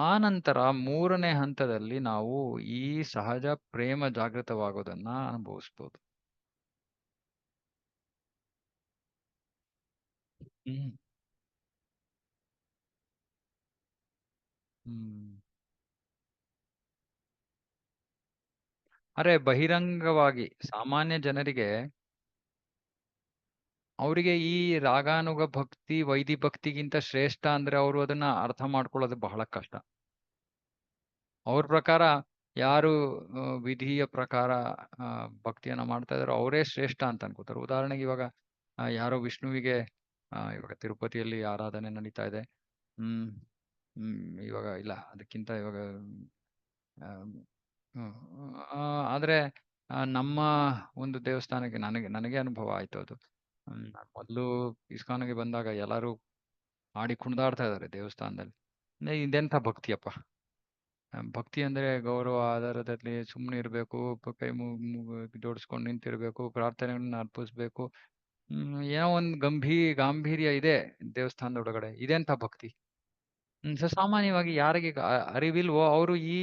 ಆ ನಂತರ 3ನೇ ಹಂತದಲ್ಲಿ ನಾವು ಈ ಸಹಜ ಪ್ರೇಮ ಜಾಗೃತವಾಗೋದನ್ನ ಅನುಭವಿಸ್ಬೋದು. ಹ್ಮ್ ಹ್ಮ್ ಅರೆ ಬಹಿರಂಗವಾಗಿ ಸಾಮಾನ್ಯ ಜನರಿಗೆ ಅವರಿಗೆ ಈ ರಾಗಾನುಗ ಭಕ್ತಿ ವೈದಿ ಭಕ್ತಿಗಿಂತ ಶ್ರೇಷ್ಠ ಅಂದ್ರೆ ಅವರು ಅದನ್ನ ಅರ್ಥ ಮಾಡ್ಕೊಳ್ಳೋದು ಬಹಳ ಕಷ್ಟ. ಅವ್ರ ಪ್ರಕಾರ ಯಾರು ವಿಧಿಯ ಪ್ರಕಾರ ಭಕ್ತಿಯನ್ನ ಮಾಡ್ತಾ ಇದಾರೋ ಅವರೇ ಶ್ರೇಷ್ಠ ಅಂತ ಅನ್ಕೋತಾರೆ. ಉದಾಹರಣೆಗೆ ಇವಾಗ ಯಾರೋ ವಿಷ್ಣುವಿಗೆ ಇವಾಗ ತಿರುಪತಿಯಲ್ಲಿ ಆರಾಧನೆ ನಡೀತಾ ಇದೆ. ಹ್ಮ್ ಇವಾಗ ಇಲ್ಲ ಅದಕ್ಕಿಂತ ಇವಾಗ ಆದ್ರೆ ನಮ್ಮ ಒಂದು ದೇವಸ್ಥಾನಕ್ಕೆ ನನಗೆ ಅನುಭವ ಆಯ್ತು ಅದು. ಮೊದಲು ಇಸ್ಕಾನ್ಗೆ ಬಂದಾಗ ಎಲ್ಲರೂ ಆಡಿ ಕುಣಿದಾಡ್ತಾ ಇದಾರೆ ದೇವಸ್ಥಾನದಲ್ಲಿ. ಇದೆಂಥ ಭಕ್ತಿಯಪ್ಪ! ಭಕ್ತಿ ಅಂದ್ರೆ ಗೌರವ ಆಧಾರದಲ್ಲಿ ಸುಮ್ಮನೆ ಇರ್ಬೇಕು, ಕೈ ಜೋಡಿಸ್ಕೊಂಡು ನಿಂತಿರ್ಬೇಕು, ಪ್ರಾರ್ಥನೆಗಳನ್ನ ಅರ್ಪಿಸ್ಬೇಕು. ಏನೋ ಒಂದು ಗಾಂಭೀರ್ಯ ಇದೆ ದೇವಸ್ಥಾನದ ಒಳಗಡೆ. ಇದೆಂಥ ಭಕ್ತಿ! ಸಾಮಾನ್ಯವಾಗಿ ಯಾರಿಗೆ ಅರಿವಿಲ್ವೋ ಅವರು ಈ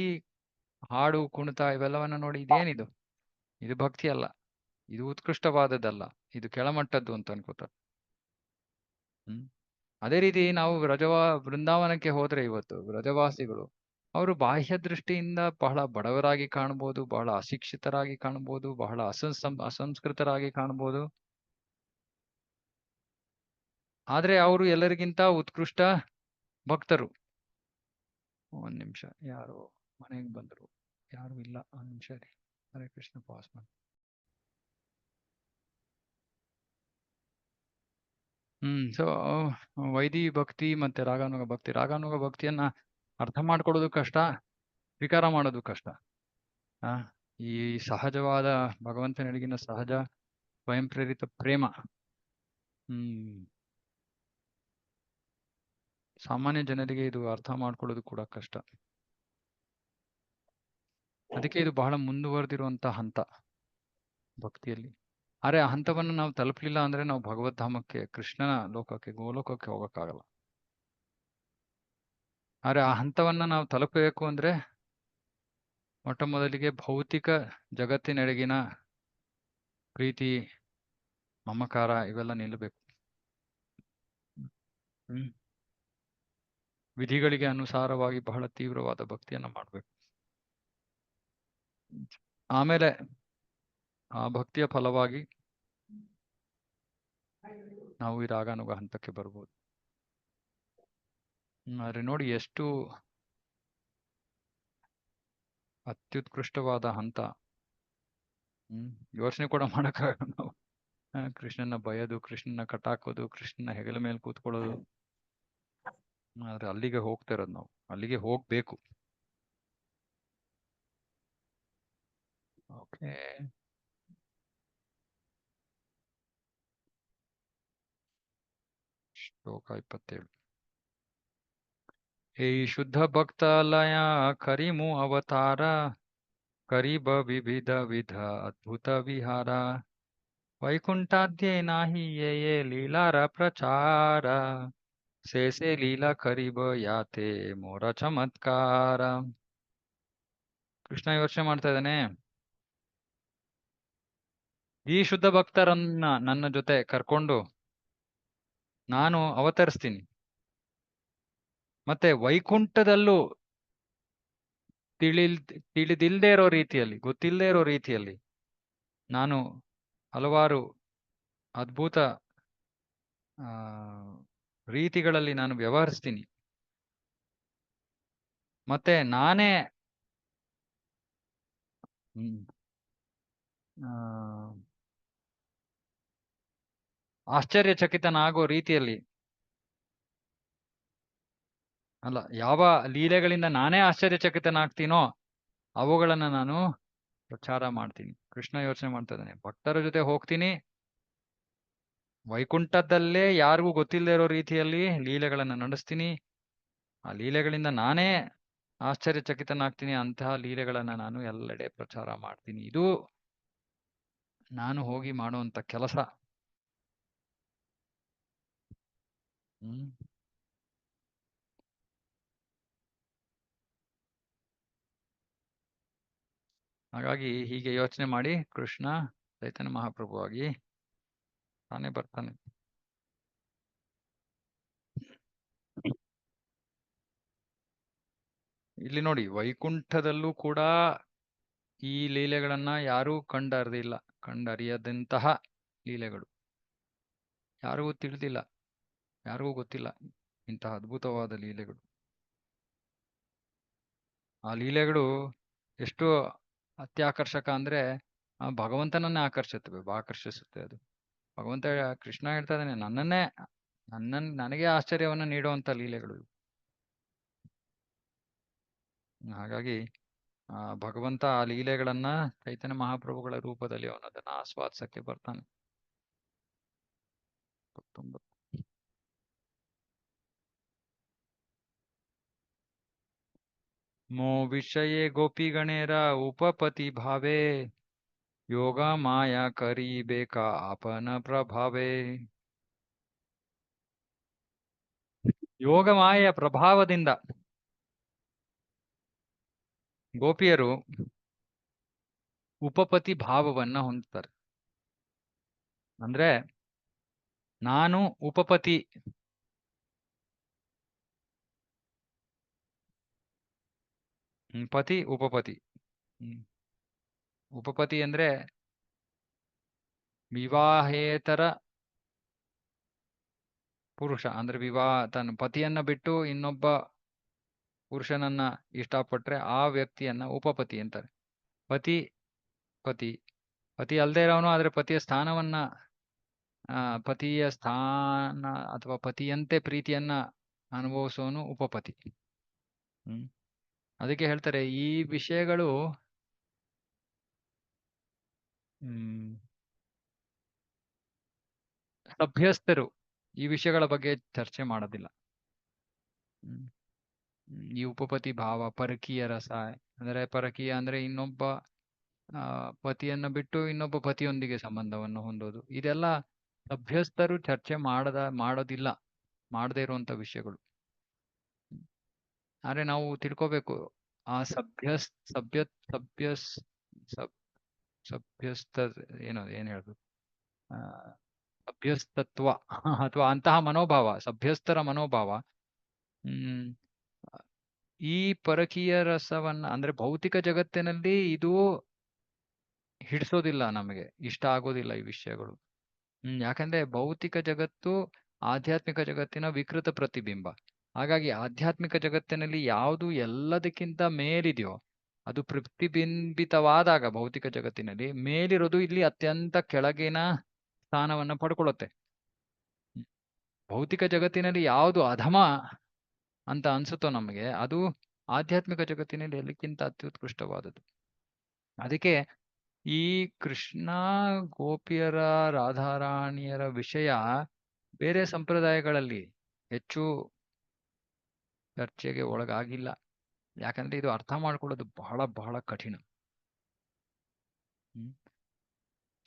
ಹಾಡು ಕುಣಿತ ಇವೆಲ್ಲವನ್ನ ನೋಡಿ ಇದೇನಿದು, ಇದು ಭಕ್ತಿ ಅಲ್ಲ, ಇದು ಉತ್ಕೃಷ್ಟವಾದದ್ದಲ್ಲ, ಇದು ಕೆಳಮಟ್ಟದ್ದು ಅಂತ ಅನ್ಕೋತಾರೆ. ಅದೇ ರೀತಿ ನಾವು ಬೃಂದಾವನಕ್ಕೆ ಹೋದ್ರೆ ಇವತ್ತು ವ್ರಜವಾಸಿಗಳು ಅವರು ಬಾಹ್ಯ ದೃಷ್ಟಿಯಿಂದ ಬಹಳ ಬಡವರಾಗಿ ಕಾಣಬಹುದು, ಬಹಳ ಅಶಿಕ್ಷಿತರಾಗಿ ಕಾಣಬಹುದು, ಬಹಳ ಅಸಂಸ್ಕೃತರಾಗಿ ಕಾಣಬಹುದು. ಆದ್ರೆ ಅವರು ಎಲ್ಲರಿಗಿಂತ ಉತ್ಕೃಷ್ಟ ಭಕ್ತರು. ಒಂದ್ ನಿಮಿಷ, ಯಾರು ಮನೆಗೆ ಬಂದ್ರು, ಯಾರು ಇಲ್ಲ, ಒಂದ್ ನಿಮಿಷ ರೀ. ಹರೇ ಕೃಷ್ಣ ಪಾಸ್ ಮಾಡಿ. ಸೊ ವೈದಿ ಭಕ್ತಿ ಮತ್ತೆ ರಾಗಾನುಗ ಭಕ್ತಿಯನ್ನ ಅರ್ಥ ಮಾಡ್ಕೊಳ್ಳೋದು ಕಷ್ಟ, ಸ್ವೀಕಾರ ಮಾಡೋದು ಕಷ್ಟ. ಈ ಸಹಜವಾದ ಭಗವಂತನೆಡೆಗಿನ ಸಹಜ ಸ್ವಯಂ ಪ್ರೇರಿತ ಪ್ರೇಮ ಸಾಮಾನ್ಯ ಜನರಿಗೆ ಇದು ಅರ್ಥ ಮಾಡ್ಕೊಳ್ಳೋದು ಕೂಡ ಕಷ್ಟ. ಅದಕ್ಕೆ ಇದು ಬಹಳ ಮುಂದುವರೆದಿರುವಂತ ಹಂತ ಭಕ್ತಿಯಲ್ಲಿ. ಆದ್ರೆ ಆ ಹಂತವನ್ನು ನಾವು ತಲುಪಲಿಲ್ಲ ಅಂದ್ರೆ ನಾವು ಭಗವದ್ಧಾಮಕ್ಕೆ, ಕೃಷ್ಣನ ಲೋಕಕ್ಕೆ, ಗೋಲೋಕಕ್ಕೆ ಹೋಗಕ್ಕಾಗಲ್ಲ. ಆದ್ರೆ ಆ ಹಂತವನ್ನ ನಾವು ತಲುಪಬೇಕು ಅಂದ್ರೆ ಮೊಟ್ಟ ಮೊದಲಿಗೆ ಭೌತಿಕ ಜಗತ್ತಿನೆಡೆಗಿನ ಪ್ರೀತಿ, ಮಮಕಾರ ಇವೆಲ್ಲ ನಿಲ್ಲಬೇಕು. ವಿಧಿಗಳಿಗೆ ಅನುಸಾರವಾಗಿ ಬಹಳ ತೀವ್ರವಾದ ಭಕ್ತಿಯನ್ನ ಮಾಡ್ಬೇಕು. ಆಮೇಲೆ ಆ ಭಕ್ತಿಯ ಫಲವಾಗಿ ನಾವು ಈ ರಾಗಾನುಗ ಹಂತಕ್ಕೆ ಬರ್ಬೋದು. ಆದ್ರೆ ನೋಡಿ ಎಷ್ಟು ಅತ್ಯುತ್ಕೃಷ್ಟವಾದ ಹಂತ. ಯೋಚನೆ ಕೂಡ ಮಾಡಕ್ಕಾಗಲ್ಲ ನಾವು. ಕೃಷ್ಣನ ಬಯದು, ಕೃಷ್ಣನ ಕಟಾಕೋದು, ಕೃಷ್ಣನ ಹೆಗಲ ಮೇಲೆ ಕೂತ್ಕೊಳ್ಳೋದು. ಆದ್ರೆ ಅಲ್ಲಿಗೆ ಹೋಗ್ತಾ ಇರೋದು ನಾವು, ಅಲ್ಲಿಗೆ ಹೋಗ್ಬೇಕು. ಓಕೆ, ಶ್ಲೋಕ 27. ಹೇ ಶುದ್ಧ ಭಕ್ತಾಲಯ ಕರಿಮು ಅವತಾರ, ಕರಿಬ ವಿವಿಧ ವಿಧ ಅದ್ಭುತ ವಿಹಾರ, ವೈಕುಂಠಾದ್ಯೆ ನಾಹಿ ಯೇ ಲೀಲಾರ ಪ್ರಚಾರ, ಸೇಸೆ ಲೀಲಾ ಕರಿಬ ಯಾತೆ ಮೋರ ಚಮತ್ಕಾರ. ಕೃಷ್ಣ ಯೋಚನೆ ಮಾಡ್ತಾ ಇದ್ದಾನೆ, ಈ ಶುದ್ಧ ಭಕ್ತರನ್ನ ನನ್ನ ಜೊತೆ ಕರ್ಕೊಂಡು ನಾನು ಅವತರಿಸ್ತೀನಿ. ಮತ್ತೆ ವೈಕುಂಠದಲ್ಲೂ ತಿಳಿದಿಲ್ದೇ ಇರೋ ರೀತಿಯಲ್ಲಿ, ಗೊತ್ತಿಲ್ಲದೆ ಇರೋ ರೀತಿಯಲ್ಲಿ ನಾನು ಹಲವಾರು ಅದ್ಭುತ ರೀತಿಗಳಲ್ಲಿ ನಾನು ವ್ಯವಹರಿಸ್ತೀನಿ. ಮತ್ತೆ ನಾನೇ ಆಶ್ಚರ್ಯಚಕಿತನಾಗೋ ರೀತಿಯಲ್ಲಿ, ಅಲ್ಲ, ಯಾವ ಲೀಲೆಗಳಿಂದ ನಾನೇ ಆಶ್ಚರ್ಯಚಕಿತನಾಗ್ತೀನೋ ಅವುಗಳನ್ನ ನಾನು ಪ್ರಚಾರ ಮಾಡ್ತೀನಿ. ಕೃಷ್ಣ ಯೋಚನೆ ಮಾಡ್ತಾ ಇದ್ದಾನೆ, ಭಕ್ತರ ಜೊತೆ ಹೋಗ್ತೀನಿ, ವೈಕುಂಠದಲ್ಲೇ ಯಾರಿಗೂ ಗೊತ್ತಿಲ್ಲದೆ ಇರೋ ರೀತಿಯಲ್ಲಿ ಲೀಲೆಗಳನ್ನ ನಡೆಸ್ತೀನಿ, ಆ ಲೀಲೆಗಳಿಂದ ನಾನೇ ಆಶ್ಚರ್ಯಚಕಿತನಾಗ್ತೀನಿ, ಅಂತಹ ಲೀಲೆಗಳನ್ನ ನಾನು ಎಲ್ಲೆಡೆ ಪ್ರಚಾರ ಮಾಡ್ತೀನಿ. ಇದು ನಾನು ಹೋಗಿ ಮಾಡುವಂತ ಕೆಲಸ. ಹಾಗಾಗಿ ಹೀಗೆ ಯೋಚನೆ ಮಾಡಿ ಕೃಷ್ಣ ಚೈತನ್ಯ ಮಹಾಪ್ರಭು ಆಗಿ ತಾನೇ ಬರ್ತಾನೆ. ಇಲ್ಲಿ ನೋಡಿ, ವೈಕುಂಠದಲ್ಲೂ ಕೂಡ ಈ ಲೀಲೆಗಳನ್ನ ಯಾರೂ ಕಂಡರಿಯದಂತಹ ಲೀಲೆಗಳು, ಯಾರಿಗೂ ತಿಳಿದಿಲ್ಲ, ಯಾರಿಗೂ ಗೊತ್ತಿಲ್ಲ ಇಂತಹ ಅದ್ಭುತವಾದ ಲೀಲೆಗಳು. ಆ ಲೀಲೆಗಳು ಎಷ್ಟು ಅತ್ಯಾಕರ್ಷಕ ಅಂದ್ರೆ ಆ ಭಗವಂತನನ್ನೇ ಆಕರ್ಷಿಸುತ್ತೆ ಅದು. ಭಗವಂತ ಕೃಷ್ಣ ಹೇಳ್ತಾ ಇದ್ದಾನೆ, ನನಗೆ ಆಶ್ಚರ್ಯವನ್ನು ನೀಡುವಂತ ಲೀಲೆಗಳು. ಹಾಗಾಗಿ ಭಗವಂತ ಆ ಲೀಲೆಗಳನ್ನ ಚೈತನ್ಯ ಮಹಾಪ್ರಭುಗಳ ರೂಪದಲ್ಲಿ ಅವನದನ್ನ ಆಸ್ವಾದಿಸಕ್ಕೆ ಬರ್ತಾನೆ. ಮೋ ವಿಷಯೇ ಗೋಪಿಗಣೇರ ಉಪಪತಿ ಭಾವೇ, ಯೋಗ ಮಾಯ ಕರಿಬೇಕಾ ಆಪನ ಪ್ರಭಾವೇ. ಯೋಗ ಮಾಯೆಯ ಪ್ರಭಾವದಿಂದ ಗೋಪಿಯರು ಉಪಪತಿ ಭಾವವನ್ನ ಹೊಂದ್ತಾರೆ. ಅಂದ್ರೆ ನಾನು ಉಪಪತಿ, ಪತಿ ಉಪಪತಿ. ಉಪಪತಿ ಅಂದ್ರೆ ವಿವಾಹೇತರ ಪುರುಷ, ಅಂದ್ರೆ ತನ್ನ ಪತಿಯನ್ನ ಬಿಟ್ಟು ಇನ್ನೊಬ್ಬ ಪುರುಷನನ್ನ ಇಷ್ಟಪಟ್ರೆ ಆ ವ್ಯಕ್ತಿಯನ್ನ ಉಪಪತಿ ಅಂತಾರೆ. ಪತಿ ಅಲ್ಲದೆ ಇರೋನು, ಆದ್ರೆ ಪತಿಯ ಸ್ಥಾನವನ್ನ ಪತಿಯ ಸ್ಥಾನ ಅಥವಾ ಪತಿಯಂತೆ ಪ್ರೀತಿಯನ್ನ ಅನುಭವಿಸೋನು ಉಪಪತಿ. ಅದಕ್ಕೆ ಹೇಳ್ತಾರೆ ಈ ವಿಷಯಗಳು ಸಭ್ಯಸ್ಥರು ಈ ವಿಷಯಗಳ ಬಗ್ಗೆ ಚರ್ಚೆ ಮಾಡೋದಿಲ್ಲ. ಈ ಉಪಪತಿ ಭಾವ, ಪರಕೀಯ ರಸ, ಅಂದ್ರೆ ಪರಕೀಯ ಅಂದ್ರೆ ಇನ್ನೊಬ್ಬ ಪತಿಯನ್ನ ಬಿಟ್ಟು ಇನ್ನೊಬ್ಬ ಪತಿಯೊಂದಿಗೆ ಸಂಬಂಧವನ್ನು ಹೊಂದೋದು, ಇದೆಲ್ಲ ಸಭ್ಯಸ್ಥರು ಚರ್ಚೆ ಮಾಡೋದಿಲ್ಲ, ಮಾಡದೇ ಇರುವಂತ ವಿಷಯಗಳು. ಆದ್ರೆ ನಾವು ತಿಳ್ಕೋಬೇಕು, ಆ ಸಭ್ಯಸ್ಥ ಏನ್ ಹೇಳ್ಬೇಕು, ಸಭ್ಯಸ್ತತ್ವ ಅಥವಾ ಅಂತಹ ಮನೋಭಾವ, ಸಭ್ಯಸ್ಥರ ಮನೋಭಾವ ಈ ಪರಕೀಯ ರಸವನ್ನ, ಅಂದ್ರೆ ಭೌತಿಕ ಜಗತ್ತಿನಲ್ಲಿ ಇದು ಹಿಡಿಸೋದಿಲ್ಲ, ನಮಗೆ ಇಷ್ಟ ಆಗೋದಿಲ್ಲ ಈ ವಿಷಯಗಳು. ಯಾಕಂದ್ರೆ ಭೌತಿಕ ಜಗತ್ತು ಆಧ್ಯಾತ್ಮಿಕ ಜಗತ್ತಿನ ವಿಕೃತ ಪ್ರತಿಬಿಂಬ. ಹಾಗಾಗಿ ಆಧ್ಯಾತ್ಮಿಕ ಜಗತ್ತಿನಲ್ಲಿ ಯಾವುದು ಎಲ್ಲದಕ್ಕಿಂತ ಮೇಲಿದೆಯೋ ಅದು ಪ್ರತಿಬಿಂಬಿತವಾದಾಗ ಭೌತಿಕ ಜಗತ್ತಿನಲ್ಲಿ ಮೇಲಿರೋದು ಇಲ್ಲಿ ಅತ್ಯಂತ ಕೆಳಗಿನ ಸ್ಥಾನವನ್ನ ಪಡ್ಕೊಳ್ಳುತ್ತೆ. ಭೌತಿಕ ಜಗತ್ತಿನಲ್ಲಿ ಯಾವುದು ಅಧಮ ಅಂತ ಅನ್ಸುತ್ತೋ ನಮಗೆ, ಅದು ಆಧ್ಯಾತ್ಮಿಕ ಜಗತ್ತಿನಲ್ಲಿ ಎಲ್ಲಕ್ಕಿಂತ ಅತ್ಯುತ್ಕೃಷ್ಟವಾದದ್ದು. ಅದಕ್ಕೆ ಈ ಕೃಷ್ಣ ಗೋಪಿಯರ ರಾಧಾರಾಣಿಯರ ವಿಷಯ ಬೇರೆ ಸಂಪ್ರದಾಯಗಳಲ್ಲಿ ಹೆಚ್ಚು ಚರ್ಚೆಗೆ ಒಳಗಾಗಿಲ್ಲ. ಯಾಕಂದ್ರೆ ಇದು ಅರ್ಥ ಮಾಡ್ಕೊಳ್ಳೋದು ಬಹಳ ಬಹಳ ಕಠಿಣ.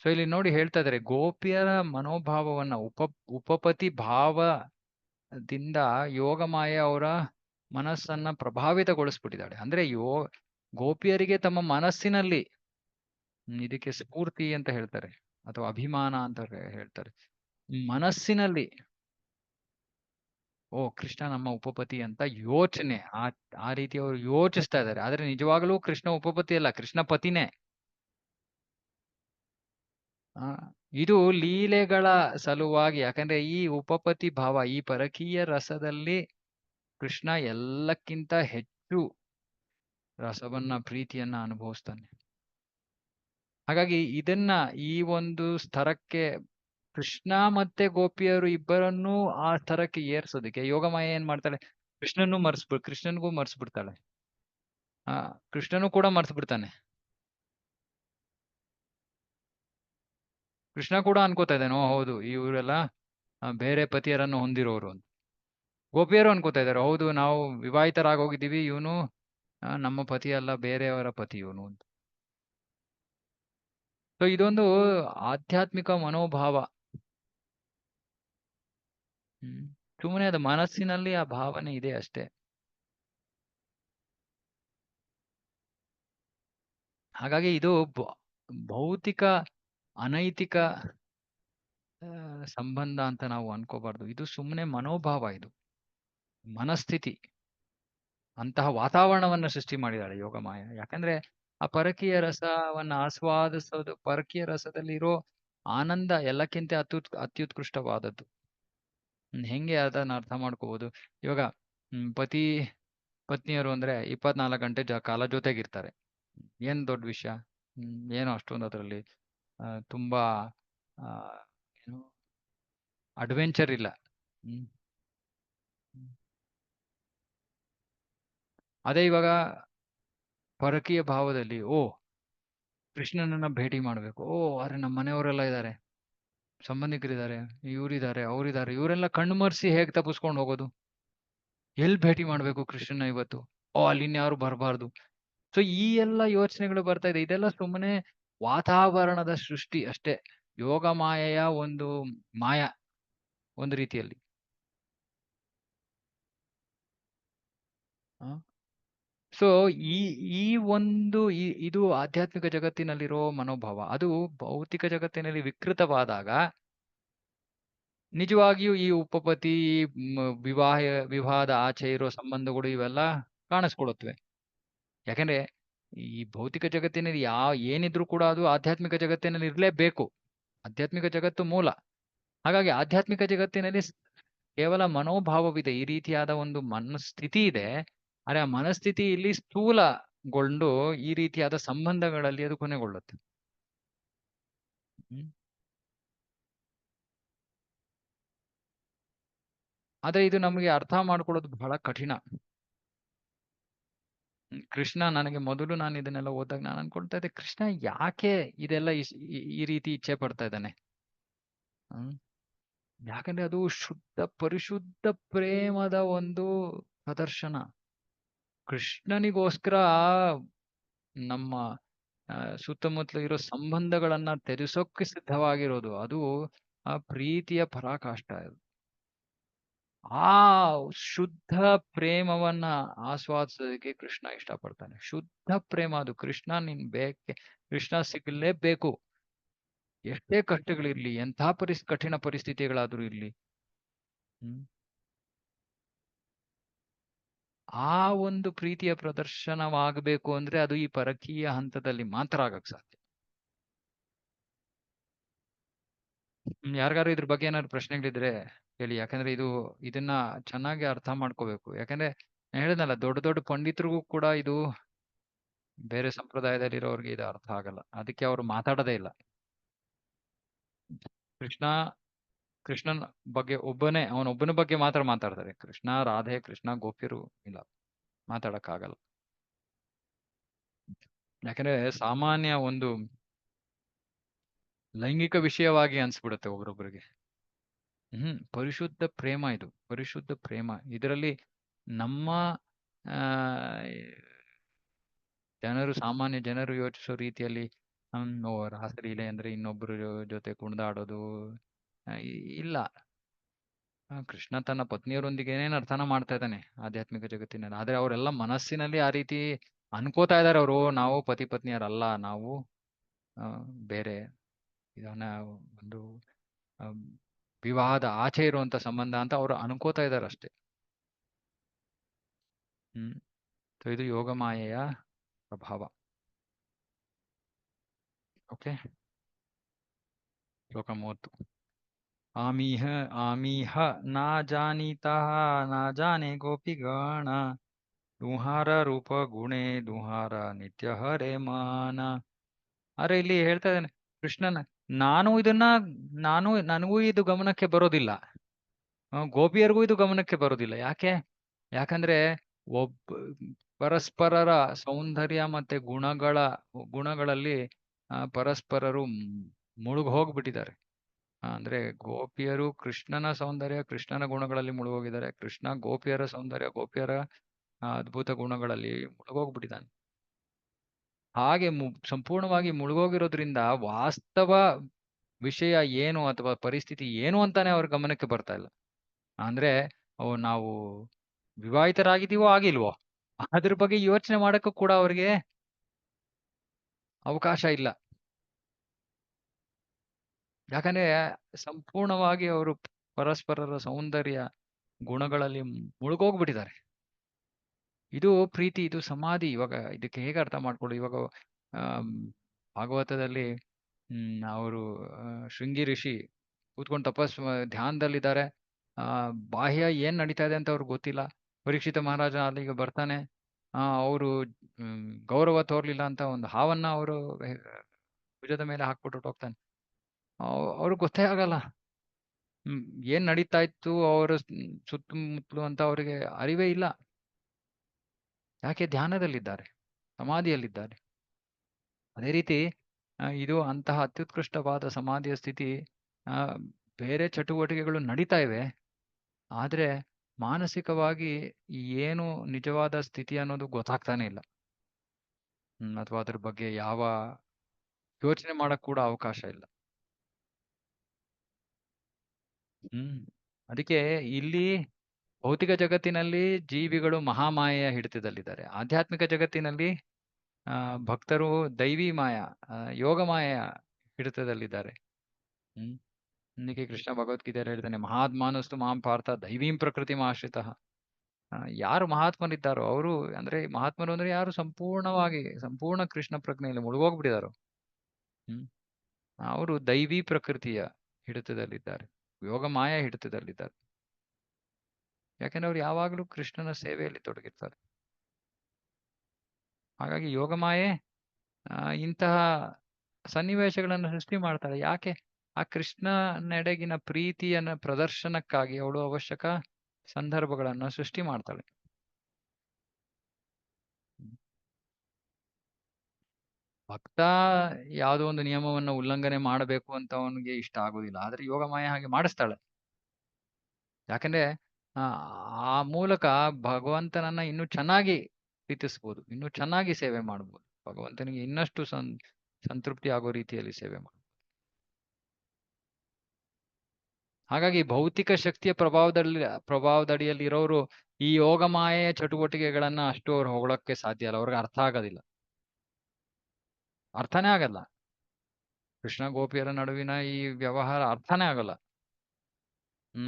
ಸೊ ಇಲ್ಲಿ ನೋಡಿ ಹೇಳ್ತಾ ಇದಾರೆ, ಗೋಪಿಯರ ಮನೋಭಾವವನ್ನ ಉಪಪತಿ ಭಾವದಿಂದ ಯೋಗಮಾಯ ಅವರ ಮನಸ್ಸನ್ನ ಪ್ರಭಾವಿತಗೊಳಿಸ್ಬಿಟ್ಟಿದ್ದಾಳೆ. ಅಂದ್ರೆ ಗೋಪಿಯರಿಗೆ ತಮ್ಮ ಮನಸ್ಸಿನಲ್ಲಿ ಇದಕ್ಕೆ ಸ್ಫೂರ್ತಿ ಅಂತ ಹೇಳ್ತಾರೆ, ಅಥವಾ ಅಭಿಮಾನ ಅಂತ ಹೇಳ್ತಾರೆ. ಮನಸ್ಸಿನಲ್ಲಿ ಓ ಕೃಷ್ಣ ನಮ್ಮ ಉಪಪತಿ ಅಂತ ಯೋಚನೆ, ಆ ರೀತಿ ಅವರು ಯೋಚಿಸ್ತಾ ಇದ್ದಾರೆ. ಆದ್ರೆ ನಿಜವಾಗ್ಲೂ ಕೃಷ್ಣ ಉಪಪತಿ ಅಲ್ಲ, ಕೃಷ್ಣ ಪತಿನೇ. ಇದು ಲೀಲೆಗಳ ಸಲುವಾಗಿ. ಯಾಕಂದ್ರೆ ಈ ಉಪಪತಿ ಭಾವ, ಈ ಪರಕೀಯ ರಸದಲ್ಲಿ ಕೃಷ್ಣ ಎಲ್ಲಕ್ಕಿಂತ ಹೆಚ್ಚು ರಸವನ್ನ, ಪ್ರೀತಿಯನ್ನ ಅನುಭವಿಸ್ತಾನೆ. ಹಾಗಾಗಿ ಇದನ್ನ ಈ ಒಂದು ಸ್ತರಕ್ಕೆ ಕೃಷ್ಣ ಮತ್ತೆ ಗೋಪಿಯರು ಇಬ್ಬರನ್ನೂ ಆ ಸ್ತರಕ್ಕೆ ಏರ್ಸೋದಕ್ಕೆ ಯೋಗಮಾಯ ಏನ್ ಮಾಡ್ತಾಳೆ, ಕೃಷ್ಣನಿಗೂ ಮರ್ಸ್ಬಿಡ್ತಾಳೆ. ಕೃಷ್ಣನು ಕೂಡ ಮರ್ಸ್ಬಿಡ್ತಾನೆ. ಕೃಷ್ಣ ಕೂಡ ಅನ್ಕೋತಾ ಇದ್ದಾನೆ, ಓ ಹೌದು ಇವರೆಲ್ಲ ಬೇರೆ ಪತಿಯರನ್ನು ಹೊಂದಿರೋರು ಅಂತ. ಗೋಪಿಯರು ಅನ್ಕೋತಾ ಇದ್ದಾರೆ, ಹೌದು ನಾವು ವಿವಾಹಿತರಾಗೋಗಿದ್ದೀವಿ, ಇವನು ನಮ್ಮ ಪತಿ ಅಲ್ಲ, ಬೇರೆಯವರ ಪತಿ ಇವನು ಅಂತ. ಸೊ ಇದೊಂದು ಆಧ್ಯಾತ್ಮಿಕ ಮನೋಭಾವ. ಸುಮ್ಮನೆ ಅದು ಮನಸ್ಸಿನಲ್ಲಿ ಆ ಭಾವನೆ ಇದೆ ಅಷ್ಟೇ. ಹಾಗಾಗಿ ಇದು ಭೌತಿಕ ಅನೈತಿಕ ಸಂಬಂಧ ಅಂತ ನಾವು ಅನ್ಕೋಬಾರ್ದು. ಇದು ಸುಮ್ಮನೆ ಮನೋಭಾವ, ಇದು ಮನಸ್ಥಿತಿ. ಅಂತಹ ವಾತಾವರಣವನ್ನ ಸೃಷ್ಟಿ ಮಾಡಿದಾಳೆ ಯೋಗಮಾಯ. ಯಾಕಂದ್ರೆ ಆ ಪರಕೀಯ ರಸವನ್ನ ಆಸ್ವಾದಿಸೋದು, ಪರಕೀಯ ರಸದಲ್ಲಿರೋ ಆನಂದ ಎಲ್ಲಕ್ಕಿಂತ ಅತ್ಯುತ್ಕೃಷ್ಟವಾದದ್ದು. ಹೆಂಗೆ ಅದನ್ನ ಅರ್ಥ ಮಾಡ್ಕೋಬಹುದು? ಇವಾಗ ಪತ್ನಿಯರು ಅಂದ್ರೆ 24 ಗಂಟೆ ಕಾಲ ಜೊತೆಗಿರ್ತಾರೆ. ಏನ್ ದೊಡ್ಡ ವಿಷಯ? ಏನೋ ಅಷ್ಟೊಂದು ಅದರಲ್ಲಿ ತುಂಬಾ ಏನು ಅಡ್ವೆಂಚರ್ ಇಲ್ಲ. ಅದೇ ಇವಾಗ ಪರಕೀಯ ಭಾವದಲ್ಲಿ, ಓ ಕೃಷ್ಣನನ್ನ ಭೇಟಿ ಮಾಡ್ಬೇಕು, ಓ ಅರೆ ನಮ್ಮ ಮನೆಯವರೆಲ್ಲ ಇದ್ದಾರೆ, ಸಂಬಂಧಿಕರಿದ್ದಾರೆ, ಇವರಿದ್ದಾರೆ, ಅವರಿದ್ದಾರೆ, ಇವರೆಲ್ಲ ಕಣ್ಣು ಮರೆಸಿ ಹೇಗೆ ತಪ್ಪಿಸ್ಕೊಂಡು ಹೋಗೋದು? ಎಲ್ಲಿ ಭೇಟಿ ಮಾಡ್ಬೇಕು ಕೃಷ್ಣನ ಇವತ್ತು? ಓ ಅಲ್ಲಿನ್ಯಾರು ಬರಬಾರ್ದು. ಸೊ ಈ ಎಲ್ಲ ಯೋಚನೆಗಳು ಬರ್ತಾ ಇದೆ. ಇದೆಲ್ಲ ಸುಮ್ಮನೆ ವಾತಾವರಣದ ಸೃಷ್ಟಿ ಅಷ್ಟೇ. ಯೋಗ ಮಾಯೆಯ ಒಂದು ಮಾಯ ಒಂದು ರೀತಿಯಲ್ಲಿ. ಸೊ ಈ ಒಂದು ಇದು ಆಧ್ಯಾತ್ಮಿಕ ಜಗತ್ತಿನಲ್ಲಿರೋ ಮನೋಭಾವ. ಅದು ಭೌತಿಕ ಜಗತ್ತಿನಲ್ಲಿ ವಿಕೃತವಾದಾಗ ನಿಜವಾಗಿಯೂ ಈ ಉಪಪತಿ, ವಿವಾಹದ ಆಚೆ ಇರೋ ಸಂಬಂಧಗಳು ಇವೆಲ್ಲ ಕಾಣಿಸ್ಕೊಳುತ್ತವೆ. ಯಾಕಂದ್ರೆ ಈ ಭೌತಿಕ ಜಗತ್ತಿನಲ್ಲಿ ಏನಿದ್ರು ಕೂಡ ಅದು ಆಧ್ಯಾತ್ಮಿಕ ಜಗತ್ತಿನಲ್ಲಿ ಇರಲೇಬೇಕು. ಆಧ್ಯಾತ್ಮಿಕ ಜಗತ್ತು ಮೂಲ. ಹಾಗಾಗಿ ಆಧ್ಯಾತ್ಮಿಕ ಜಗತ್ತಿನಲ್ಲಿ ಕೇವಲ ಮನೋಭಾವವಿದೆ, ಈ ರೀತಿಯಾದ ಒಂದು ಮನಸ್ಥಿತಿ ಇದೆ. ಆದ್ರೆ ಆ ಮನಸ್ಥಿತಿ ಇಲ್ಲಿ ಸ್ಥೂಲಗೊಂಡು ಈ ರೀತಿಯಾದ ಸಂಬಂಧಗಳಲ್ಲಿ ಅದು ಕೊನೆಗೊಳ್ಳುತ್ತೆ. ಆದ್ರೆ ಇದು ನಮಗೆ ಅರ್ಥ ಮಾಡ್ಕೊಳ್ಳೋದು ಬಹಳ ಕಠಿಣ. ಕೃಷ್ಣ ನನಗೆ ಮೊದಲು ನಾನು ಇದನ್ನೆಲ್ಲ ಓದಾಗ ನಾನು ಅನ್ಕೊಳ್ತಾ ಇದ್ದೆ, ಕೃಷ್ಣ ಯಾಕೆ ಇದೆಲ್ಲ ಈ ರೀತಿ ಇಚ್ಛೆ ಪಡ್ತಾ ಇದ್ದಾನೆ? ಯಾಕಂದ್ರೆ ಅದು ಶುದ್ಧ ಪರಿಶುದ್ಧ ಪ್ರೇಮದ ಒಂದು ಪ್ರದರ್ಶನ. ಕೃಷ್ಣನಿಗೋಸ್ಕರ ನಮ್ಮ ಸುತ್ತಮುತ್ತಲು ಇರೋ ಸಂಬಂಧಗಳನ್ನ ತೆರೆಸೋಕೆ ಸಿದ್ಧವಾಗಿರೋದು, ಅದು ಆ ಪ್ರೀತಿಯ ಪರಾಕಾಷ್ಠ. ಆ ಶುದ್ಧ ಪ್ರೇಮವನ್ನ ಆಸ್ವಾದಿಸೋದಕ್ಕೆ ಕೃಷ್ಣ ಇಷ್ಟಪಡ್ತಾನೆ. ಶುದ್ಧ ಪ್ರೇಮ ಅದು. ಕೃಷ್ಣ ಕೃಷ್ಣ ಸಿಗಲೇಬೇಕು. ಎಷ್ಟೇ ಕಷ್ಟಗಳಿರ್ಲಿ, ಎಂಥ ಕಠಿಣ ಪರಿಸ್ಥಿತಿಗಳಾದ್ರೂ ಇರ್ಲಿ. ಆ ಒಂದು ಪ್ರೀತಿಯ ಪ್ರದರ್ಶನವಾಗಬೇಕು ಅಂದ್ರೆ ಅದು ಈ ಪರಕೀಯ ಹಂತದಲ್ಲಿ ಮಾತ್ರ ಆಗಕ್ ಸಾಧ್ಯ. ಯಾರಿಗಾರು ಇದ್ರ ಬಗ್ಗೆ ಏನಾದ್ರು ಪ್ರಶ್ನೆಗಳಿದ್ರೆ ಹೇಳಿ. ಯಾಕಂದ್ರೆ ಇದನ್ನ ಚೆನ್ನಾಗಿ ಅರ್ಥ ಮಾಡ್ಕೋಬೇಕು. ಯಾಕಂದ್ರೆ ನಾನು ಹೇಳಿದ್ನಲ್ಲ, ದೊಡ್ಡ ದೊಡ್ಡ ಪಂಡಿತರಿಗೂ ಕೂಡ ಇದು ಬೇರೆ ಸಂಪ್ರದಾಯದಲ್ಲಿರೋರ್ಗೆ ಇದು ಅರ್ಥ ಆಗಲ್ಲ. ಅದಕ್ಕೆ ಅವರು ಮಾತಾಡೋದೇ ಇಲ್ಲ. ಕೃಷ್ಣ ಕೃಷ್ಣನ ಬಗ್ಗೆ ಅವನೊಬ್ಬನ ಬಗ್ಗೆ ಮಾತ್ರ ಮಾತಾಡ್ತಾರೆ. ಕೃಷ್ಣ, ರಾಧೆ, ಕೃಷ್ಣ, ಗೋಪಿಯರು ಇಲ್ಲ, ಮಾತಾಡಕ್ಕಾಗಲ್ಲ. ಯಾಕಂದ್ರೆ ಸಾಮಾನ್ಯ ಒಂದು ಲೈಂಗಿಕ ವಿಷಯವಾಗಿ ಅನ್ಸ್ಬಿಡುತ್ತೆ ಒಬ್ರೊಬ್ರಿಗೆ. ಪರಿಶುದ್ಧ ಪ್ರೇಮ ಇದು, ಪರಿಶುದ್ಧ ಪ್ರೇಮ. ಇದರಲ್ಲಿ ನಮ್ಮ ಆ ಸಾಮಾನ್ಯ ಜನರು ಯೋಚಿಸೋ ರೀತಿಯಲ್ಲಿ ರಾಸಲೀಲೆ ಅಂದ್ರೆ ಇನ್ನೊಬ್ಬರ ಜೊತೆ ಕುಣಿದಾಡೋದು ಇಲ್ಲ. ಕೃಷ್ಣ ತನ್ನ ಪತ್ನಿಯರೊಂದಿಗೆ ಏನೇನು ಅರ್ಥನ ಮಾಡ್ತಾ ಇದ್ದಾನೆ ಆಧ್ಯಾತ್ಮಿಕ ಜಗತ್ತಿನಲ್ಲಿ. ಆದ್ರೆ ಅವರೆಲ್ಲ ಮನಸ್ಸಿನಲ್ಲಿ ಆ ರೀತಿ ಅನ್ಕೋತಾ ಇದಾರೆ. ಅವರು ನಾವು ಪತಿ ಪತ್ನಿಯರಲ್ಲ, ನಾವು ಬೇರೆ ಇದನ್ನ ಒಂದು ವಿವಾಹದ ಆಚೆ ಇರುವಂತ ಸಂಬಂಧ ಅಂತ ಅವ್ರು ಅನ್ಕೋತಾ ಇದಾರೆ ಅಷ್ಟೇ. ಇದು ಯೋಗ ಮಾಯೆಯ ಪ್ರಭಾವ. ಓಕೆ, ಶ್ಲೋಕ 30. ಆಮಿಹ ನಾ ಜಾನೀತಃ ನಾ ಜಾನೆ ಗೋಪಿಗಣ ದುಹಾರ ರೂಪ ಗುಣೆ ದುಹಾರ ನಿತ್ಯ ಹರೇ ಮಾನ. ಅರೆ ಇಲ್ಲಿ ಹೇಳ್ತಾ ಇದ್ದಾನೆ ಕೃಷ್ಣನ, ನನಗೂ ಇದು ಗಮನಕ್ಕೆ ಬರೋದಿಲ್ಲ, ಗೋಪಿಯರಿಗೂ ಇದು ಗಮನಕ್ಕೆ ಬರೋದಿಲ್ಲ. ಯಾಕಂದ್ರೆ ಪರಸ್ಪರರ ಸೌಂದರ್ಯ ಮತ್ತೆ ಗುಣಗಳಲ್ಲಿ ಪರಸ್ಪರರು ಮುಳುಗ್ ಹೋಗ್ಬಿಟ್ಟಿದ್ದಾರೆ. ಅಂದ್ರೆ ಗೋಪಿಯರು ಕೃಷ್ಣನ ಸೌಂದರ್ಯ, ಕೃಷ್ಣನ ಗುಣಗಳಲ್ಲಿ ಮುಳುಗೋಗಿದ್ದಾರೆ. ಕೃಷ್ಣ ಗೋಪಿಯರ ಸೌಂದರ್ಯ, ಗೋಪಿಯರ ಅದ್ಭುತ ಗುಣಗಳಲ್ಲಿ ಮುಳುಗೋಗ್ಬಿಟ್ಟಿದ್ದಾನೆ. ಹಾಗೆ ಸಂಪೂರ್ಣವಾಗಿ ಮುಳುಗೋಗಿರೋದ್ರಿಂದ ವಾಸ್ತವ ವಿಷಯ ಏನು ಅಥವಾ ಪರಿಸ್ಥಿತಿ ಏನು ಅಂತಾನೆ ಅವ್ರ ಗಮನಕ್ಕೆ ಬರ್ತಾ ಇಲ್ಲ. ಅಂದ್ರೆ ನಾವು ವಿವಾಹಿತರಾಗಿದ್ದೀವೋ ಆಗಿಲ್ವೋ ಅದ್ರ ಬಗ್ಗೆ ಯೋಚನೆ ಮಾಡಕ್ಕೂ ಕೂಡ ಅವ್ರಿಗೆ ಅವಕಾಶ ಇಲ್ಲ. ಯಾಕಂದ್ರೆ ಸಂಪೂರ್ಣವಾಗಿ ಅವರು ಪರಸ್ಪರರ ಸೌಂದರ್ಯ ಗುಣಗಳಲ್ಲಿ ಮುಳುಗೋಗ್ಬಿಟ್ಟಿದ್ದಾರೆ. ಇದು ಪ್ರೀತಿ, ಇದು ಸಮಾಧಿ. ಇವಾಗ ಇದಕ್ಕೆ ಹೇಗೆ ಅರ್ಥ ಮಾಡ್ಕೊಳ್ಳಿ? ಇವಾಗ ಭಾಗವತದಲ್ಲಿ ಅವರು ಶೃಂಗಿ ಋಷಿ ಕೂತ್ಕೊಂಡು ಧ್ಯಾನದಲ್ಲಿದ್ದಾರೆ. ಬಾಹ್ಯ ಏನ್ ನಡೀತಾ ಇದೆ ಅಂತ ಅವ್ರಿಗೆ ಗೊತ್ತಿಲ್ಲ. ಪರೀಕ್ಷಿತ ಮಹಾರಾಜ ಅಲ್ಲಿಗೆ ಬರ್ತಾನೆ. ಅವರು ಗೌರವ ತೋರ್ಲಿಲ್ಲ ಅಂತ ಒಂದು ಹಾವನ್ನ ಅವರು ಭುಜದ ಮೇಲೆ ಹಾಕ್ಬಿಟ್ಟು ಹೋಗ್ತಾನೆ. ಅವ್ರಿಗೆ ಗೊತ್ತೇ ಆಗಲ್ಲ ಏನ್ ನಡೀತಾ ಇತ್ತು ಅವರ ಸುತ್ತಮುತ್ತಲು ಅಂತ ಅವರಿಗೆ ಅರಿವೇ ಇಲ್ಲ. ಯಾಕೆ? ಧ್ಯಾನದಲ್ಲಿದ್ದಾರೆ, ಸಮಾಧಿಯಲ್ಲಿದ್ದಾರೆ. ಅದೇ ರೀತಿ ಇದು ಅಂತಹ ಅತ್ಯುತ್ಕೃಷ್ಟವಾದ ಸಮಾಧಿಯ ಸ್ಥಿತಿ. ಬೇರೆ ಚಟುವಟಿಕೆಗಳು ನಡೀತಾ ಇವೆ, ಆದ್ರೆ ಮಾನಸಿಕವಾಗಿ ಏನು ನಿಜವಾದ ಸ್ಥಿತಿ ಅನ್ನೋದು ಗೊತ್ತಾಗ್ತಾನೆ ಇಲ್ಲ. ಅಥವಾ ಅದ್ರ ಬಗ್ಗೆ ಯಾವ ಯೋಚನೆ ಮಾಡಕ್ ಕೂಡ ಅವಕಾಶ ಇಲ್ಲ. ಅದಕ್ಕೆ ಇಲ್ಲಿ ಭೌತಿಕ ಜಗತ್ತಿನಲ್ಲಿ ಜೀವಿಗಳು ಮಹಾಮಾಯೆಯ ಹಿಡಿತದಲ್ಲಿದ್ದಾರೆ. ಆಧ್ಯಾತ್ಮಿಕ ಜಗತ್ತಿನಲ್ಲಿ ಭಕ್ತರು ದೈವಿ ಮಾಯ, ಯೋಗ ಮಾಯೆಯ ಹಿಡಿತದಲ್ಲಿದ್ದಾರೆ. ಅದಕ್ಕೆ ಕೃಷ್ಣ ಭಗವದ್ಗೀತೆಯಲ್ಲಿ ಹೇಳ್ತಾನೆ, ಮಹಾತ್ಮಾನಸ್ತು ಮಾಂ ಪಾರ್ಥ ದೈವೀಂ ಪ್ರಕೃತಿ ಆಶ್ರಿತ. ಯಾರು ಮಹಾತ್ಮರಿದ್ದಾರೋ ಅವರು, ಅಂದ್ರೆ ಮಹಾತ್ಮರು ಅಂದ್ರೆ ಯಾರು ಸಂಪೂರ್ಣ ಕೃಷ್ಣ ಪ್ರಜ್ಞೆಯಲ್ಲಿ ಮುಳುಗೋಗ್ಬಿಟ್ಟಿದಾರೋ ಅವರು ದೈವಿ ಪ್ರಕೃತಿಯ ಹಿಡಿತದಲ್ಲಿದ್ದಾರೆ, ಯೋಗ ಮಾಯ ಹಿಡಿತದಲ್ಲಿದ್ದಾರೆ. ಯಾಕಂದ್ರೆ ಅವ್ರು ಯಾವಾಗಲೂ ಕೃಷ್ಣನ ಸೇವೆಯಲ್ಲಿ ತೊಡಗಿರ್ತಾರೆ. ಹಾಗಾಗಿ ಯೋಗ ಮಾಯೆ ಇಂತಹ ಸನ್ನಿವೇಶಗಳನ್ನು ಸೃಷ್ಟಿ ಮಾಡ್ತಾಳೆ. ಯಾಕೆ? ಆ ಕೃಷ್ಣನೆಡೆಗಿನ ಪ್ರೀತಿಯನ್ನ ಪ್ರದರ್ಶನಕ್ಕಾಗಿ ಅವಳು ಅವಶ್ಯಕ ಸಂದರ್ಭಗಳನ್ನ ಸೃಷ್ಟಿ ಮಾಡ್ತಾಳೆ. ಭಕ್ತ ಯಾವುದೋ ಒಂದು ನಿಯಮವನ್ನು ಉಲ್ಲಂಘನೆ ಮಾಡಬೇಕು ಅಂತ ಅವನಿಗೆ ಇಷ್ಟ ಆಗುದಿಲ್ಲ, ಆದ್ರೆ ಯೋಗ ಮಾಯೆ ಹಾಗೆ ಮಾಡಿಸ್ತಾಳೆ. ಯಾಕಂದ್ರೆ ಆ ಮೂಲಕ ಭಗವಂತನನ್ನ ಇನ್ನೂ ಚೆನ್ನಾಗಿ ಪ್ರೀತಿಸ್ಬೋದು, ಇನ್ನೂ ಚೆನ್ನಾಗಿ ಸೇವೆ ಮಾಡ್ಬೋದು, ಭಗವಂತನಿಗೆ ಇನ್ನಷ್ಟು ಸಂತೃಪ್ತಿ ಆಗೋ ರೀತಿಯಲ್ಲಿ ಸೇವೆ ಮಾಡ್ಬೋದು. ಹಾಗಾಗಿ ಭೌತಿಕ ಶಕ್ತಿಯ ಪ್ರಭಾವದಡಿಯಲ್ಲಿ ಇರೋರು ಈ ಯೋಗ ಮಾಯೆಯ ಚಟುವಟಿಕೆಗಳನ್ನ ಅಷ್ಟು ಅವ್ರು ಹೊಗಳಕ್ಕೆ ಸಾಧ್ಯ ಇಲ್ಲ. ಅವ್ರಿಗೆ ಅರ್ಥ ಆಗೋದಿಲ್ಲ, ಅರ್ಥನೇ ಆಗಲ್ಲ. ಕೃಷ್ಣ ಗೋಪಿಯರ ನಡುವಿನ ಈ ವ್ಯವಹಾರ ಅರ್ಥನೇ ಆಗಲ್ಲ.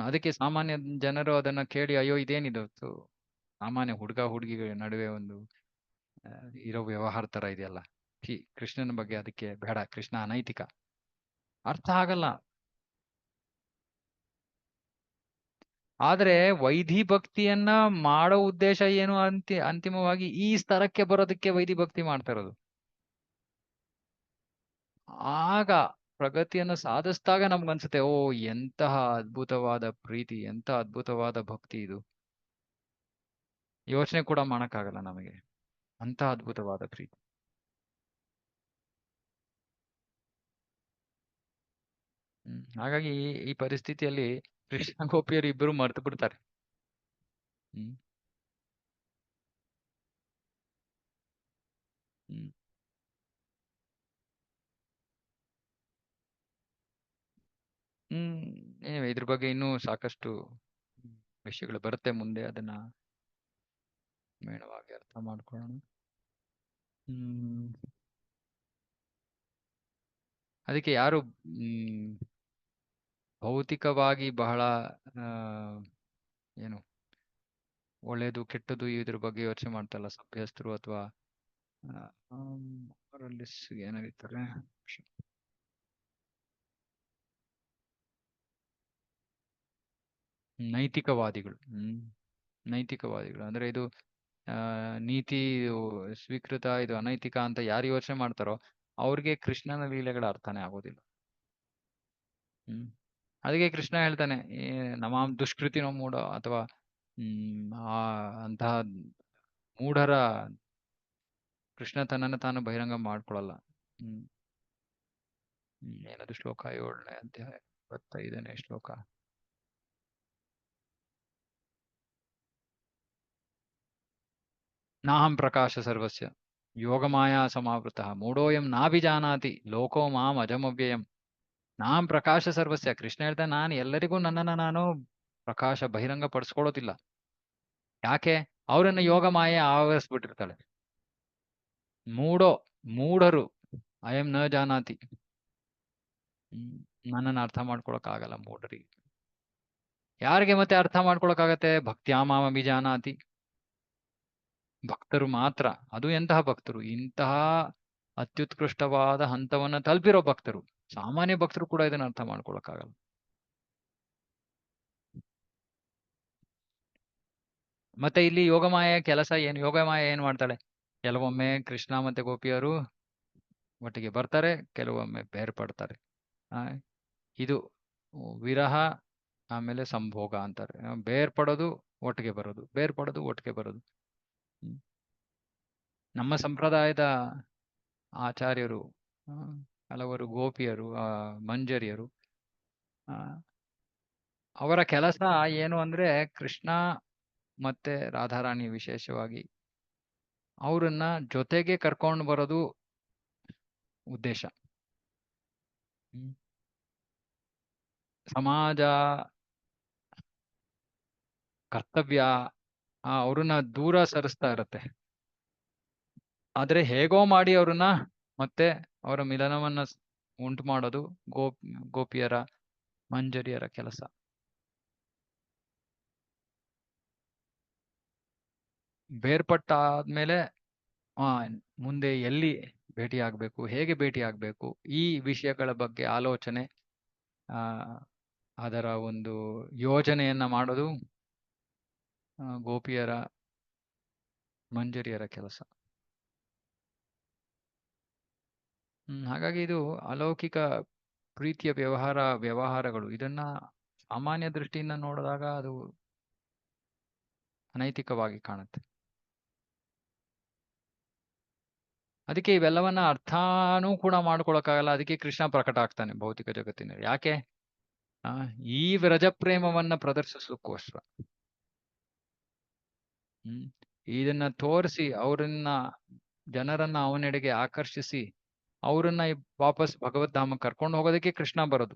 ಅದಕ್ಕೆ ಸಾಮಾನ್ಯ ಜನರು ಅದನ್ನ ಕೇಳಿ, ಅಯ್ಯೋ ಇದೇನಿದು, ಸಾಮಾನ್ಯ ಹುಡುಗ ಹುಡುಗಿಗಳ ನಡುವೆ ಒಂದು ಇರೋ ವ್ಯವಹಾರ ತರ ಇದೆಯಲ್ಲ, ಕೃಷ್ಣನ ಬಗ್ಗೆ ಅದಕ್ಕೆ ಬೇಡ, ಕೃಷ್ಣ ಅನೈತಿಕ, ಅರ್ಥ ಆಗಲ್ಲ. ಆದ್ರೆ ವೈಧಿ ಭಕ್ತಿಯನ್ನ ಮಾಡೋ ಉದ್ದೇಶ ಏನು? ಅಂತಿಮವಾಗಿ ಈ ಸ್ತರಕ್ಕೆ ಬರೋದಕ್ಕೆ ವೈಧಿ ಭಕ್ತಿ ಮಾಡ್ತಾ ಇರೋದು. ಆಗ ಪ್ರಗತಿಯನ್ನು ಸಾಧಿಸಿದಾಗ ನಮ್ಗನ್ಸುತ್ತೆ, ಓ ಎಂತಹ ಅದ್ಭುತವಾದ ಪ್ರೀತಿ, ಎಂತ ಅದ್ಭುತವಾದ ಭಕ್ತಿ ಇದು. ಯೋಚನೆ ಕೂಡ ಮಾಡಕ್ಕಾಗಲ್ಲ ನಮಗೆ, ಅಂತ ಅದ್ಭುತವಾದ ಪ್ರೀತಿ. ಹಾಗಾಗಿ ಈ ಪರಿಸ್ಥಿತಿಯಲ್ಲಿ ಕೃಷ್ಣ ಗೋಪಿಯರು ಇಬ್ಬರು ಮರ್ತು ಬಿಡ್ತಾರೆ. ಹ್ಮ್ ಹ್ಮ್ ಇದ್ರ ಬಗ್ಗೆ ಇನ್ನೂ ಸಾಕಷ್ಟು ವಿಷಯಗಳು ಬರುತ್ತೆ ಮುಂದೆ, ಅದನ್ನ ಮೇಣವಾಗಿ ಅರ್ಥ ಮಾಡ್ಕೊಳ್ಳೋಣ. ಹ್ಮ್ ಅದಕ್ಕೆ ಯಾರು ಭೌತಿಕವಾಗಿ ಬಹಳ ಆ ಏನು ಒಳ್ಳೇದು ಕೆಟ್ಟದ್ದು ಇದ್ರ ಬಗ್ಗೆ ಯೋಚನೆ ಮಾಡ್ತಲ್ಲ ಸಭ್ಯಸ್ಥರು ಅಥವಾ ಅವರಲ್ಲಿ ಏನಾಗಿರ್ತಾರೆ ನೈತಿಕವಾದಿಗಳು. ನೈತಿಕವಾದಿಗಳು ಅಂದ್ರೆ ಇದು ನೀತಿ ಸ್ವೀಕೃತ, ಇದು ಅನೈತಿಕ ಅಂತ ಯಾರು ಯೋಚನೆ ಮಾಡ್ತಾರೋ ಅವ್ರಿಗೆ ಕೃಷ್ಣನ ಲೀಲೆಗಳ ಅರ್ಥನೇ ಆಗೋದಿಲ್ಲ. ಅದಕ್ಕೆ ಕೃಷ್ಣ ಹೇಳ್ತಾನೆ, ನಮಾಂ ದುಷ್ಕೃತಿನೋ ಮೂಢ, ಅಥವಾ ಅಂತಹ ಮೂಢರ ಕೃಷ್ಣ ತನ್ನನ್ನು ತಾನು ಬಹಿರಂಗ ಮಾಡ್ಕೊಳಲ್ಲ. ಏನದು ಶ್ಲೋಕ? 7ನೇ ಅಧ್ಯಾಯ 25ನೇ ಶ್ಲೋಕ. ನಾಹಂ ಪ್ರಕಾಶ ಸರ್ವಸ್ಯ ಯೋಗಮಾಯಾ ಸಮಾವೃತಃ ಮೂಢೋಯಂ ನಾಭಿಜಾನಾತಿ ಲೋಕೋ ಮಾಂ ಅಜಮವ್ಯಯಂ. ನಾಂ ಪ್ರಕಾಶ ಸರ್ವಸ್ಯ. ಕೃಷ್ಣ ಹೇಳ್ತಾನೆ, ನಾನು ಎಲ್ಲರಿಗೂ ನನ್ನನ್ನು ನಾನು ಪ್ರಕಾಶ ಬಹಿರಂಗ ಪಡಿಸ್ಕೊಳ್ಳೋದಿಲ್ಲ. ಯಾಕೆ? ಅವರನ್ನು ಯೋಗ ಮಾಯೆ ಆವರಿಸ್ಬಿಟ್ಟಿರ್ತಾಳೆ. ಮೂಢರು ಅಯಂ ನ ಜಾನಾತಿ. ನನ್ನನ್ನು ಅರ್ಥ ಮಾಡ್ಕೊಳಕ್ ಆಗಲ್ಲ ಮೂಢರಿಗೆ. ಯಾರಿಗೆ ಮತ್ತೆ ಅರ್ಥ ಮಾಡ್ಕೊಳಕ್ಕಾಗತ್ತೆ? ಭಕ್ತ್ಯಾಮಾಂ ಅಭಿಜಾನಾತಿ. ಭಕ್ತರು ಮಾತ್ರ. ಅದು ಎಂತಹ ಭಕ್ತರು? ಇಂತಹ ಅತ್ಯುತ್ಕೃಷ್ಟವಾದ ಹಂತವನ್ನ ತಲುಪಿರೋ ಭಕ್ತರು. ಸಾಮಾನ್ಯ ಭಕ್ತರು ಕೂಡ ಇದನ್ನ ಅರ್ಥ ಮಾಡ್ಕೊಳಕ್ಕಾಗಲ್ಲ. ಮತ್ತೆ ಇಲ್ಲಿ ಯೋಗಮಾಯ ಕೆಲಸ ಏನು? ಯೋಗಮಾಯ ಏನ್ ಮಾಡ್ತಾಳೆ? ಕೆಲವೊಮ್ಮೆ ಕೃಷ್ಣ ಮತ್ತೆ ಗೋಪಿಯರು ಒಟ್ಟಿಗೆ ಬರ್ತಾರೆ, ಕೆಲವೊಮ್ಮೆ ಬೇರ್ಪಡ್ತಾರೆ. ಇದು ವಿರಹ, ಆಮೇಲೆ ಸಂಭೋಗ ಅಂತಾರೆ. ಬೇರ್ಪಡೋದು, ಒಟ್ಟಿಗೆ ಬರೋದು, ಬೇರ್ಪಡೋದು, ಒಟ್ಟಿಗೆ ಬರೋದು. ನಮ್ಮ ಸಂಪ್ರದಾಯದ ಆಚಾರ್ಯರು, ಹಲವರು ಗೋಪಿಯರು, ಮಂಜರಿಯರು, ಅವರ ಕೆಲಸ ಏನು ಅಂದ್ರೆ ಕೃಷ್ಣ ಮತ್ತೆ ರಾಧಾರಾಣಿ ವಿಶೇಷವಾಗಿ ಅವರನ್ನ ಜೊತೆಗೆ ಕರ್ಕೊಂಡು ಬರೋದು ಉದ್ದೇಶ. ಸಮಾಜ ಕರ್ತವ್ಯ ಅವ್ರನ್ನ ದೂರ ಸರಿಸ್ತಾ ಇರತ್ತೆ. ಆದ್ರೆ ಹೇಗೋ ಮಾಡಿ ಅವ್ರನ್ನ ಮತ್ತೆ ಅವರ ಮಿಲನವನ್ನ ಉಂಟು ಮಾಡೋದು ಗೋಪಿಯರ ಮಂಜರಿಯರ ಕೆಲಸ. ಬೇರ್ಪಟ್ಟಾದ್ಮೇಲೆ ಮುಂದೆ ಎಲ್ಲಿ ಭೇಟಿ ಆಗ್ಬೇಕು, ಹೇಗೆ ಭೇಟಿ ಆಗ್ಬೇಕು, ಈ ವಿಷಯಗಳ ಬಗ್ಗೆ ಆಲೋಚನೆ, ಅದರ ಒಂದು ಯೋಜನೆಯನ್ನ ಮಾಡೋದು ಗೋಪಿಯರ ಮಂಜರಿಯರ ಕೆಲಸ. ಹಾಗಾಗಿ ಇದು ಅಲೌಕಿಕ ಪ್ರೀತಿಯ ವ್ಯವಹಾರಗಳು. ಇದನ್ನ ಸಾಮಾನ್ಯ ದೃಷ್ಟಿಯಿಂದ ನೋಡಿದಾಗ ಅದು ಅನೈತಿಕವಾಗಿ ಕಾಣುತ್ತೆ. ಅದಕ್ಕೆ ಇವೆಲ್ಲವನ್ನ ಅರ್ಥನೂ ಕೂಡ ಮಾಡ್ಕೊಳಕ್ಕಾಗಲ್ಲ. ಅದಕ್ಕೆ ಕೃಷ್ಣ ಪ್ರಕಟ ಆಗ್ತಾನೆ ಭೌತಿಕ ಜಗತ್ತಿನಲ್ಲಿ. ಯಾಕೆ? ಈ ವ್ರಜಪ್ರೇಮವನ್ನ ಪ್ರದರ್ಶಿಸೋಕ್ಕೋಸ್ಕರ. ಇದನ್ನ ತೋರಿಸಿ ಜನರನ್ನ ಅವನೆಡೆಗೆ ಆಕರ್ಷಿಸಿ ಅವರನ್ನ ವಾಪಸ್ ಭಗವದ್ಧಾಮ ಕರ್ಕೊಂಡು ಹೋಗೋದಕ್ಕೆ ಕೃಷ್ಣ ಬರೋದು.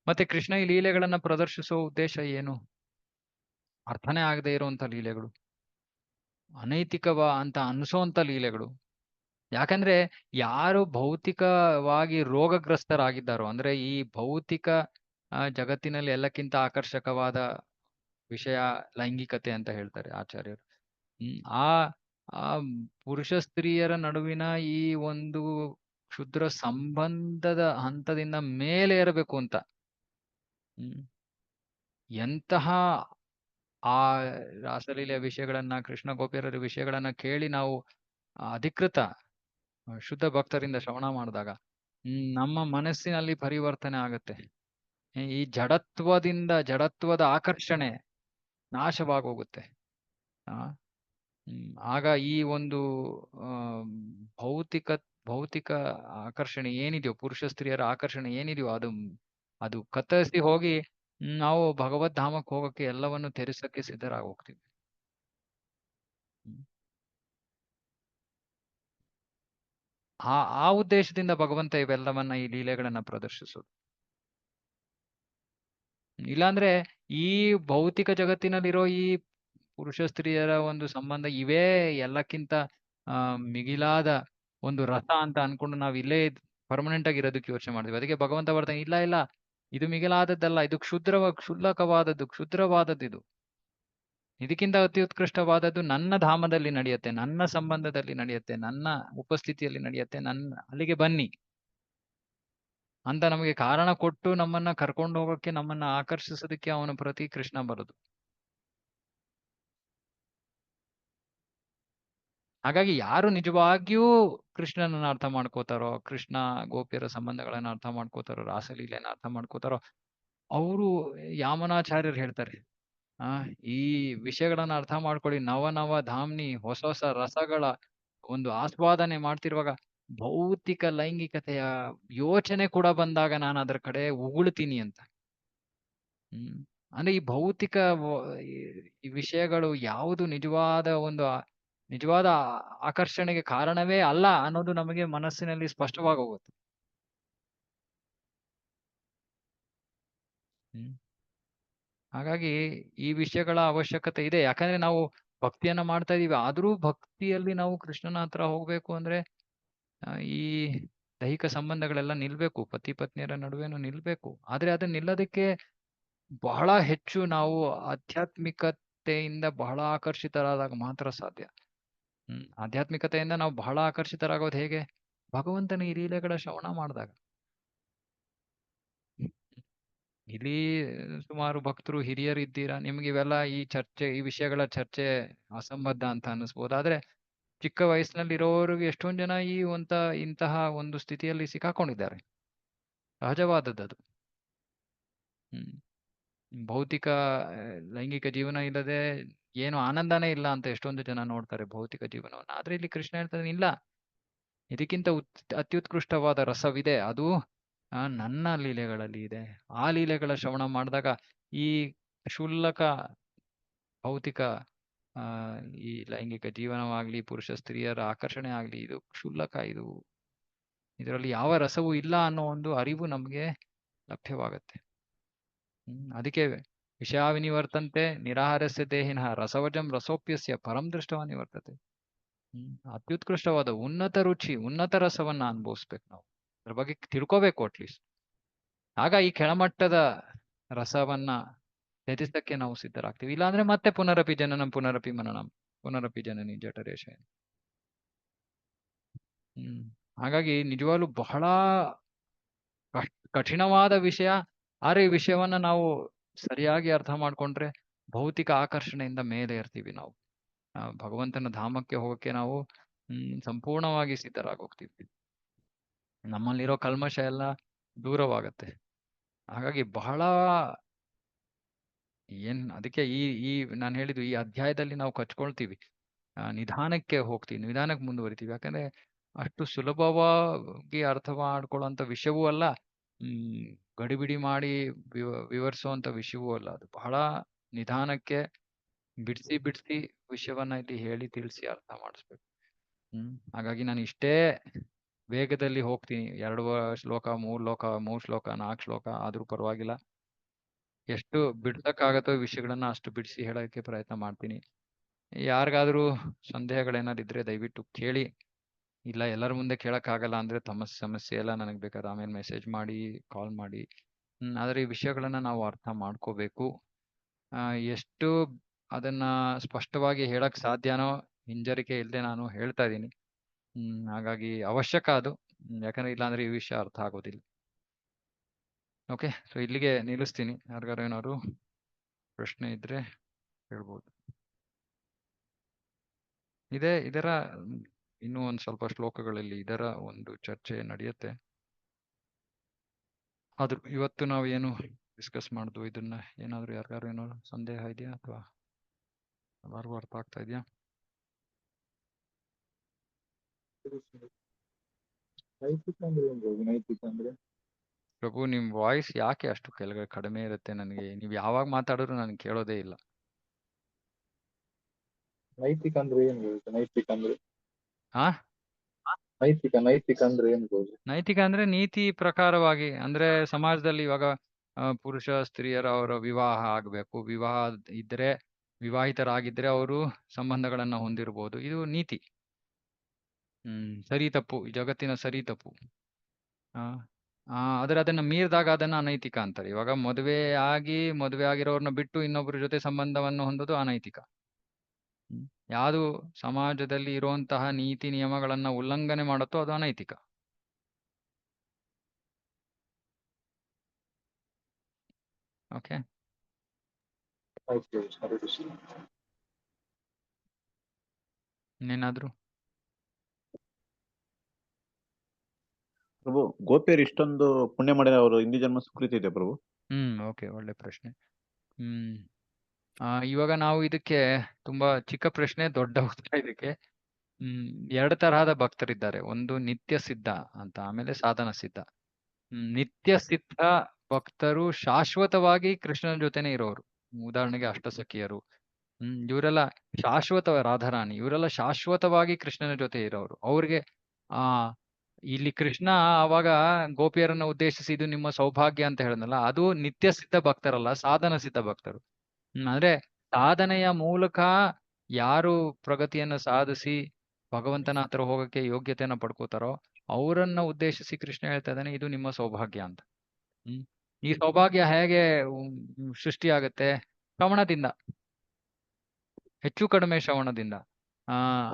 ಮತ್ತೆ ಕೃಷ್ಣ ಈ ಲೀಲೆಗಳನ್ನ ಪ್ರದರ್ಶಿಸೋ ಉದ್ದೇಶ ಏನು? ಅರ್ಥನೇ ಆಗದೆ ಇರುವಂತ ಲೀಲೆಗಳು, ಅನೈತಿಕವ ಅಂತ ಅನ್ಸೋಂತ ಲೀಲೆಗಳು. ಯಾಕಂದ್ರೆ ಯಾರು ಭೌತಿಕವಾಗಿ ರೋಗಗ್ರಸ್ತರಾಗಿದ್ದಾರೋ, ಅಂದ್ರೆ ಈ ಭೌತಿಕ ಜಗತ್ತಿನಲ್ಲಿ ಎಲ್ಲಕ್ಕಿಂತ ಆಕರ್ಷಕವಾದ ವಿಷಯ ಲೈಂಗಿಕತೆ ಅಂತ ಹೇಳ್ತಾರೆ ಆಚಾರ್ಯರು. ಆ ಪುರುಷ ಸ್ತ್ರೀಯರ ನಡುವಿನ ಈ ಒಂದು ಕ್ಷುದ್ರ ಸಂಬಂಧದ ಹಂತದಿಂದ ಮೇಲೆ ಇರಬೇಕು ಅಂತ ಎಂತಹ ಆ ರಾಸಲೀಲೆಯ ವಿಷಯಗಳನ್ನ, ಕೃಷ್ಣ ಗೋಪಿಯರ ವಿಷಯಗಳನ್ನ ಕೇಳಿ ನಾವು ಅಧಿಕೃತ ಶುದ್ಧ ಭಕ್ತರಿಂದ ಶ್ರವಣ ಮಾಡಿದಾಗ ನಮ್ಮ ಮನಸ್ಸಿನಲ್ಲಿ ಪರಿವರ್ತನೆ ಆಗುತ್ತೆ. ಈ ಜಡತ್ವದ ಆಕರ್ಷಣೆ ನಾಶವಾಗೋಗುತ್ತೆ. ಆ ಆಗ ಈ ಒಂದು ಆ ಭೌತಿಕ ಭೌತಿಕ ಆಕರ್ಷಣೆ ಏನಿದೆಯೋ, ಪುರುಷ ಸ್ತ್ರೀಯರ ಆಕರ್ಷಣೆ ಏನಿದೆಯೋ ಅದು ಕತ್ತರಿಸಿ ಹೋಗಿ ನಾವು ಭಗವದ್ ಧಾಮಕ್ಕೆ ಹೋಗಕ್ಕೆ ಎಲ್ಲವನ್ನು ತ್ಯಜಿಸಕ್ಕೆ ಸಿದ್ಧರಾಗಿ ಹೋಗ್ತೀವಿ. ಆ ಉದ್ದೇಶದಿಂದ ಭಗವಂತ ಇವೆಲ್ಲವನ್ನ, ಈ ಲೀಲೆಗಳನ್ನ ಪ್ರದರ್ಶಿಸೋದು. ಇಲ್ಲಾಂದ್ರೆ ಈ ಭೌತಿಕ ಜಗತ್ತಿನಲ್ಲಿರೋ ಈ ಪುರುಷ ಸ್ತ್ರೀಯರ ಒಂದು ಸಂಬಂಧ ಇವೇ ಎಲ್ಲಕ್ಕಿಂತ ಮಿಗಿಲಾದ ಒಂದು ರಸ ಅಂತ ಅನ್ಕೊಂಡು ನಾವ್ ಇಲ್ಲೇ ಪರ್ಮನೆಂಟ್ ಆಗಿ ಇರೋದಕ್ಕೆ ಯೋಚನೆ ಮಾಡ್ತೀವಿ. ಅದಕ್ಕೆ ಭಗವಂತ ಬರ್ತಾನೆ, ಇಲ್ಲ ಇಲ್ಲ, ಇದು ಮಿಗಿಲಾದದ್ದಲ್ಲ, ಇದು ಕ್ಷುಲ್ಲಕವಾದದ್ದು, ಕ್ಷುದ್ರವಾದದ್ದು. ಇದು ಇದಕ್ಕಿಂತ ಅತಿ ಉತ್ಕೃಷ್ಟವಾದದ್ದು ನನ್ನ ಧಾಮದಲ್ಲಿ ನಡೆಯುತ್ತೆ, ನನ್ನ ಸಂಬಂಧದಲ್ಲಿ ನಡೆಯುತ್ತೆ, ನನ್ನ ಉಪಸ್ಥಿತಿಯಲ್ಲಿ ನಡೆಯುತ್ತೆ, ಅಲ್ಲಿಗೆ ಬನ್ನಿ ಅಂತ ನಮಗೆ ಕಾರಣ ಕೊಟ್ಟು ನಮ್ಮನ್ನ ಕರ್ಕೊಂಡು ಹೋಗಕ್ಕೆ, ನಮ್ಮನ್ನ ಆಕರ್ಷಿಸೋದಕ್ಕೆ ಅವನು ಪ್ರತಿ ಕೃಷ್ಣ ಬರುದು. ಹಾಗಾಗಿ ಯಾರು ನಿಜವಾಗಿಯೂ ಕೃಷ್ಣನನ್ನ ಅರ್ಥ ಮಾಡ್ಕೋತಾರೋ, ಕೃಷ್ಣ ಗೋಪಿಯರ ಸಂಬಂಧಗಳನ್ನ ಅರ್ಥ ಮಾಡ್ಕೋತಾರೋ, ರಾಸಲೀಲೆಯನ್ನ ಅರ್ಥ ಮಾಡ್ಕೋತಾರೋ, ಅವರು ಯಾಮನಾಚಾರ್ಯರು ಹೇಳ್ತಾರೆ, ಈ ವಿಷಯಗಳನ್ನ ಅರ್ಥ ಮಾಡ್ಕೊಳ್ಳಿ, ನವ ಧಾಮ್ನಿ ಹೊಸ ಹೊಸ ರಸಗಳ ಒಂದು ಆಸ್ವಾದನೆ ಮಾಡ್ತಿರುವಾಗ ಭೌತಿಕ ಲೈಂಗಿಕತೆಯ ಯೋಚನೆ ಕೂಡ ಬಂದಾಗ ನಾನು ಅದರ ಕಡೆ ಉಗುಳ್ತೀನಿ ಅಂತ. ಅಂದ್ರೆ ಈ ಭೌತಿಕ ಈ ವಿಷಯಗಳು ಯಾವುದು ನಿಜವಾದ ಆಕರ್ಷಣೆಗೆ ಕಾರಣವೇ ಅಲ್ಲ ಅನ್ನೋದು ನಮಗೆ ಮನಸ್ಸಿನಲ್ಲಿ ಸ್ಪಷ್ಟವಾಗಿ ಹೋಗುತ್ತೆ. ಹಾಗಾಗಿ ಈ ವಿಷಯಗಳ ಅವಶ್ಯಕತೆ ಇದೆ. ಯಾಕಂದ್ರೆ ನಾವು ಭಕ್ತಿಯನ್ನ ಮಾಡ್ತಾ ಇದೀವಿ, ಆದ್ರೂ ಭಕ್ತಿಯಲ್ಲಿ ನಾವು ಕೃಷ್ಣನ ಹತ್ರ ಹೋಗ್ಬೇಕು ಅಂದ್ರೆ ಈ ದೈಹಿಕ ಸಂಬಂಧಗಳೆಲ್ಲ ನಿಲ್ಬೇಕು, ಪತಿ ಪತ್ನಿಯರ ನಡುವೆನೂ ನಿಲ್ಬೇಕು. ಆದ್ರೆ ಅದನ್ನ ನಿಲ್ಲೋದಕ್ಕೆ ಬಹಳ ಹೆಚ್ಚು ನಾವು ಆಧ್ಯಾತ್ಮಿಕತೆಯಿಂದ ಬಹಳ ಆಕರ್ಷಿತರಾದಾಗ ಮಾತ್ರ ಸಾಧ್ಯ. ಆಧ್ಯಾತ್ಮಿಕತೆಯಿಂದ ನಾವು ಬಹಳ ಆಕರ್ಷಿತರಾಗೋದು ಹೇಗೆ? ಭಗವಂತನ ಈ ಲೀಲೆಗಳ ಶ್ರವಣ ಮಾಡಿದಾಗ. ಇಲ್ಲಿ ಸುಮಾರು ಭಕ್ತರು ಹಿರಿಯರು ಇದ್ದೀರಾ, ನಿಮ್ಗೆ ಇವೆಲ್ಲ ಈ ವಿಷಯಗಳ ಚರ್ಚೆ ಅಸಂಬದ್ಧ ಅಂತ ಅನಿಸ್ಬೋದು. ಆದ್ರೆ ಚಿಕ್ಕ ವಯಸ್ಸಿನಲ್ಲಿರೋರಿಗೆ ಎಷ್ಟೊಂದ್ ಜನ ಇಂತಹ ಒಂದು ಸ್ಥಿತಿಯಲ್ಲಿ ಸಿಕ್ಕಾಕೊಂಡಿದ್ದಾರೆ. ಸಹಜವಾದದ್ದು. ಭೌತಿಕ ಲೈಂಗಿಕ ಜೀವನ ಇಲ್ಲದೆ ಏನು ಆನಂದನೇ ಇಲ್ಲ ಅಂತ ಎಷ್ಟೊಂದು ಜನ ನೋಡ್ತಾರೆ ಭೌತಿಕ ಜೀವನವನ್ನ. ಆದ್ರೆ ಇಲ್ಲಿ ಕೃಷ್ಣ ಹೇಳ್ತಾನೆ, ಇಲ್ಲ, ಇದಕ್ಕಿಂತ ಅತ್ಯುತ್ಕೃಷ್ಟವಾದ ರಸವಿದೆ, ಅದು ನನ್ನ ಲೀಲೆಗಳಲ್ಲಿ ಇದೆ. ಆ ಲೀಲೆಗಳ ಶ್ರವಣ ಮಾಡಿದಾಗ ಈ ಕ್ಷುಲ್ಲಕ ಭೌತಿಕ ಈ ಲೈಂಗಿಕ ಜೀವನವಾಗ್ಲಿ, ಪುರುಷ ಸ್ತ್ರೀಯರ ಆಕರ್ಷಣೆ ಆಗ್ಲಿ, ಇದು ಕ್ಷುಲ್ಲಕ, ಇದರಲ್ಲಿ ಯಾವ ರಸವೂ ಇಲ್ಲ ಅನ್ನೋ ಒಂದು ಅರಿವು ನಮ್ಗೆ ಲಭ್ಯವಾಗತ್ತೆ. ಅದಕ್ಕೆ ವಿಷಯಾವಿನಿವರ್ತಂತೆ ನಿರಾಹಾರಸ್ಯ ದೇಹಿನಃ ರಸವಜಂ ರಸೋಪ್ಯಸ್ಯ ಪರಂ ದೃಷ್ಟವ ನಿವರ್ತತೆ. ಅತ್ಯುತ್ಕೃಷ್ಟವಾದ ಉನ್ನತ ರುಚಿ, ಉನ್ನತ ರಸವನ್ನ ಅನುಭವಿಸ್ಬೇಕು ನಾವು. ಅದ್ರ ಬಗ್ಗೆ ತಿಳ್ಕೋಬೇಕು ಅಟ್ಲೀಸ್ಟ್. ಆಗ ಈ ಕೆಳಮಟ್ಟದ ರಸವನ್ನ ತ್ಯಜಿಸಕ್ಕೆ ನಾವು ಸಿದ್ಧರಾಗ್ತೀವಿ. ಇಲ್ಲಾಂದ್ರೆ ಮತ್ತೆ ಪುನರಪಿ ಜನನಂ ಪುನರಪಿ ಮರಣಂ ಪುನರಪಿ ಜನನಿ ಜಠರೇಶ. ಹಾಗಾಗಿ ನಿಜವಾಗ್ಲೂ ಬಹಳ ಕಠಿಣವಾದ ವಿಷಯ. ಆದ್ರೆ ಈ ವಿಷಯವನ್ನ ನಾವು ಸರಿಯಾಗಿ ಅರ್ಥ ಮಾಡ್ಕೊಂಡ್ರೆ ಭೌತಿಕ ಆಕರ್ಷಣೆಯಿಂದ ಮೇಲೆ ಇರ್ತೀವಿ ನಾವು. ಭಗವಂತನ ಧಾಮಕ್ಕೆ ಹೋಗಕ್ಕೆ ನಾವು ಸಂಪೂರ್ಣವಾಗಿ ಸಿದ್ಧರಾಗೋಗ್ತೀವಿ. ನಮ್ಮಲ್ಲಿರೋ ಕಲ್ಮಶ ಎಲ್ಲ ದೂರವಾಗತ್ತೆ. ಹಾಗಾಗಿ ಬಹಳ ಅದಕ್ಕೆ ಈ ನಾನು ಹೇಳಿದ್ದು, ಈ ಅಧ್ಯಾಯದಲ್ಲಿ ನಾವು ಕಚ್ಕೊಳ್ತೀವಿ, ನಿಧಾನಕ್ಕೆ ಹೋಗ್ತೀವಿ, ನಿಧಾನಕ್ಕೆ ಮುಂದುವರಿತೀವಿ. ಯಾಕಂದ್ರೆ ಅಷ್ಟು ಸುಲಭವಾಗಿ ಅರ್ಥ ಮಾಡ್ಕೊಳ್ಳುವಂತ ವಿಷಯವೂ ಅಲ್ಲ, ಗಡಿಬಿಡಿ ಮಾಡಿ ವಿವರಿಸುವಂತ ವಿಷಯವೂ ಅಲ್ಲ. ಅದು ಬಹಳ ನಿಧಾನಕ್ಕೆ ಬಿಡಿಸಿ ವಿಷಯವನ್ನ ಇಲ್ಲಿ ಹೇಳಿ ತಿಳಿಸಿ ಅರ್ಥ ಮಾಡಿಸ್ಬೇಕು. ಹಾಗಾಗಿ ನಾನು ಇಷ್ಟೇ ವೇಗದಲ್ಲಿ ಹೋಗ್ತೀನಿ, 2 ಶ್ಲೋಕ 3 ಶ್ಲೋಕ 4 ಶ್ಲೋಕ ಆದ್ರೂ ಪರವಾಗಿಲ್ಲ. ಎಷ್ಟು ಬಿಡ್ಸಕ್ಕಾಗತ್ತೋ ವಿಷಯಗಳನ್ನ ಅಷ್ಟು ಬಿಡಿಸಿ ಹೇಳೋಕೆ ಪ್ರಯತ್ನ ಮಾಡ್ತೀನಿ. ಯಾರಿಗಾದ್ರೂ ಸಂದೇಹಗಳೇನಾದ್ರು ಇದ್ರೆ ದಯವಿಟ್ಟು ಕೇಳಿ. ಇಲ್ಲ ಎಲ್ಲರ ಮುಂದೆ ಕೇಳಕ್ಕಾಗಲ್ಲ ಅಂದ್ರೆ ತಮ್ಮ ಸಮಸ್ಯೆ ಎಲ್ಲ ನನಗೆ ಬೇಕಾದ್ರೆ ಆಮೇಲೆ ಮೆಸೇಜ್ ಮಾಡಿ, ಕಾಲ್ ಮಾಡಿ. ಆದ್ರೆ ಈ ವಿಷಯಗಳನ್ನ ನಾವು ಅರ್ಥ ಮಾಡ್ಕೋಬೇಕು. ಎಷ್ಟು ಅದನ್ನ ಸ್ಪಷ್ಟವಾಗಿ ಹೇಳಕ್ ಸಾಧ್ಯನೋ ಹಿಂಜರಿಕೆ ಇಲ್ಲದೆ ನಾನು ಹೇಳ್ತಾ ಇದ್ದೀನಿ. ಹಾಗಾಗಿ ಅವಶ್ಯಕ ಅದು, ಯಾಕಂದ್ರೆ ಇಲ್ಲಾಂದ್ರೆ ಈ ವಿಷಯ ಅರ್ಥ ಆಗೋದಿಲ್ಲ. ಓಕೆ, ಸೊ ಇಲ್ಲಿಗೆ ನಿಲ್ಲಿಸ್ತೀನಿ. ಯಾರಿಗಾರು ಏನಾದ್ರು ಪ್ರಶ್ನೆ ಇದ್ರೆ ಹೇಳ್ಬೋದು. ಇದರ ಇನ್ನೂ ಒಂದು ಸ್ವಲ್ಪ ಶ್ಲೋಕಗಳಲ್ಲಿ ಇದರ ಒಂದು ಚರ್ಚೆ ನಡೆಯುತ್ತೆ. ಆದ್ರೂ ಇವತ್ತು ನಾವು ಏನು ಡಿಸ್ಕಸ್ ಮಾಡಿದ್ವು ಇದನ್ನ ಏನಾದ್ರು ಯಾರಿಗಾರು ಏನಾದ್ರು ಸಂದೇಹ ಇದೆಯಾ ಅಥವಾ ಎಲ್ಲರಿಗೂ ಅರ್ಥ ಆಗ್ತಾ ಇದೆಯಾ? ಪ್ರಭು, ನಿಮ್ ವಾಯ್ಸ್ ಯಾಕೆ ಅಷ್ಟು ಕೆಳಗಡೆ ಕಡಿಮೆ ಇರುತ್ತೆ? ನನಗೆ ನೀವ್ ಯಾವಾಗ ಮಾತಾಡಿದ್ರು ನನಗೆ ಕೇಳೋದೇ ಇಲ್ಲ. ನೈತಿಕ ಅಂದ್ರೆ ಏನ್ ಬೇಕು? ನೈತಿಕ ಅಂದ್ರೆ ಹಾ, ನೈತಿಕ ಅಂದ್ರೆ ಏನ್ ಬೇಕು? ನೈತಿಕ ಅಂದ್ರೆ ನೀತಿ ಪ್ರಕಾರವಾಗಿ, ಅಂದ್ರೆ ಸಮಾಜದಲ್ಲಿ ಇವಾಗ ಪುರುಷ ಸ್ತ್ರೀಯರ ಅವರ ವಿವಾಹ ಆಗ್ಬೇಕು, ವಿವಾಹ ಇದ್ರೆ ವಿವಾಹಿತರಾಗಿದ್ರೆ ಅವರು ಸಂಬಂಧಗಳನ್ನ ಹೊಂದಿರಬಹುದು, ಇದು ನೀತಿ. ಸರಿ ತಪ್ಪು, ಈ ಜಗತ್ತಿನ ಸರಿ ತಪ್ಪು. ಆದ್ರೆ ಅದನ್ನ ಮೀರಿದಾಗ ಅದನ್ನ ಅನೈತಿಕ ಅಂತಾರೆ. ಇವಾಗ ಮದುವೆ ಆಗಿರೋರ್ನ ಬಿಟ್ಟು ಇನ್ನೊಬ್ಬರ ಜೊತೆ ಸಂಬಂಧವನ್ನು ಹೊಂದೋದು ಅನೈತಿಕ. ಯಾವುದು ಸಮಾಜದಲ್ಲಿ ಇರುವಂತಹ ನೀತಿ ನಿಯಮಗಳನ್ನ ಉಲ್ಲಂಘನೆ ಮಾಡುತ್ತೋ ಅದು ಅನೈತಿಕ. ಓಕೆ, ಇನ್ನೇನಾದ್ರು? ಪ್ರಭು, ಗೋಪಿಯರು ಇಷ್ಟೊಂದು ಪುಣ್ಯ ಮಾಡಿದ ಅವರು ಹಿಂದಿ ಜನ್ಮ ಸುಕೃತಿ ಇದೆ ಪ್ರಭು. ಓಕೆ, ಒಳ್ಳೆ ಪ್ರಶ್ನೆ. ಇವಾಗ ನಾವು ಇದಕ್ಕೆ ತುಂಬಾ ಚಿಕ್ಕ ಪ್ರಶ್ನೆ, ದೊಡ್ಡ ಉತ್ತರ ಇದಕ್ಕೆ. ಎರಡು ತರಹದ ಭಕ್ತರಿದ್ದಾರೆ. ಒಂದು ನಿತ್ಯ ಸಿದ್ಧ ಅಂತ, ಆಮೇಲೆ ಸಾಧನ ಸಿದ್ಧ. ನಿತ್ಯ ಸಿದ್ಧ ಭಕ್ತರು ಶಾಶ್ವತವಾಗಿ ಕೃಷ್ಣನ ಜೊತೆನೆ ಇರೋರು. ಉದಾಹರಣೆಗೆ ಅಷ್ಟಸಖಿಯರು, ಇವರೆಲ್ಲ ಶಾಶ್ವತ, ರಾಧಾರಾಣಿ, ಇವರೆಲ್ಲ ಶಾಶ್ವತವಾಗಿ ಕೃಷ್ಣನ ಜೊತೆ ಇರೋರು. ಅವ್ರಿಗೆ ಇಲ್ಲಿ ಕೃಷ್ಣ ಅವಾಗ ಗೋಪಿಯರನ್ನ ಉದ್ದೇಶಿಸಿ ಇದು ನಿಮ್ಮ ಸೌಭಾಗ್ಯ ಅಂತ ಹೇಳಿದ್ನಲ್ಲ, ಅದು ನಿತ್ಯ ಸಿದ್ಧ ಭಕ್ತರಲ್ಲ, ಸಾಧನ ಸಿದ್ಧ ಭಕ್ತರು. ಅಂದ್ರೆ ಸಾಧನೆಯ ಮೂಲಕ ಯಾರು ಪ್ರಗತಿಯನ್ನು ಸಾಧಿಸಿ ಭಗವಂತನ ಹತ್ರ ಹೋಗಕ್ಕೆ ಯೋಗ್ಯತೆಯನ್ನ ಪಡ್ಕೋತಾರೋ ಅವರನ್ನ ಉದ್ದೇಶಿಸಿ ಕೃಷ್ಣ ಹೇಳ್ತಾ ಇದ್ದಾನೆ ಇದು ನಿಮ್ಮ ಸೌಭಾಗ್ಯ ಅಂತ. ಈ ಸೌಭಾಗ್ಯ ಹೇಗೆ ಸೃಷ್ಟಿಯಾಗತ್ತೆ? ಶ್ರವಣದಿಂದ, ಹೆಚ್ಚು ಕಡಿಮೆ ಶ್ರವಣದಿಂದ.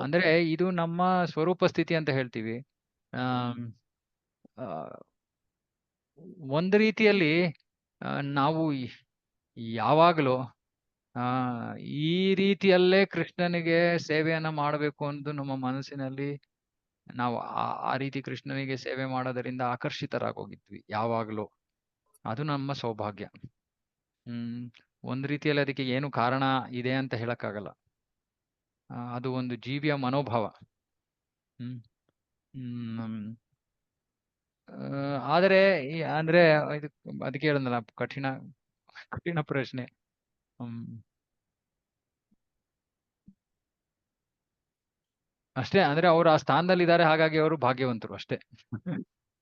ಅಂದ್ರೆ ಇದು ನಮ್ಮ ಸ್ವರೂಪ ಸ್ಥಿತಿ ಅಂತ ಹೇಳ್ತೀವಿ. ಒಂದು ರೀತಿಯಲ್ಲಿ ನಾವು ಯಾವಾಗಲೂ ಈ ರೀತಿಯಲ್ಲೇ ಕೃಷ್ಣನಿಗೆ ಸೇವೆಯನ್ನ ಮಾಡಬೇಕು ಅಂತ ನಮ್ಮ ಮನಸ್ಸಿನಲ್ಲಿ ನಾವು ಆ ರೀತಿ ಕೃಷ್ಣನಿಗೆ ಸೇವೆ ಮಾಡೋದರಿಂದ ಆಕರ್ಷಿತರಾಗೋಗಿದ್ವಿ ಯಾವಾಗಲೂ. ಅದು ನಮ್ಮ ಸೌಭಾಗ್ಯ. ಒಂದು ರೀತಿಯಲ್ಲಿ ಅದಕ್ಕೆ ಏನು ಕಾರಣ ಇದೆ ಅಂತ ಹೇಳಕ್ಕಾಗಲ್ಲ. ಅದು ಒಂದು ಜೀವಿಯ ಮನೋಭಾವ. ಆದರೆ ಅಂದ್ರೆ ಅದಕ್ಕೆ ಹೇಳಿದ್ನಲ್ಲ, ಕಠಿಣ ಪ್ರಶ್ನೆ. ಅಷ್ಟೇ, ಅಂದ್ರೆ ಅವರು ಆ ಸ್ಥಾನದಲ್ಲಿ ಇದ್ದಾರೆ, ಹಾಗಾಗಿ ಅವರು ಭಾಗ್ಯವಂತರು ಅಷ್ಟೇ.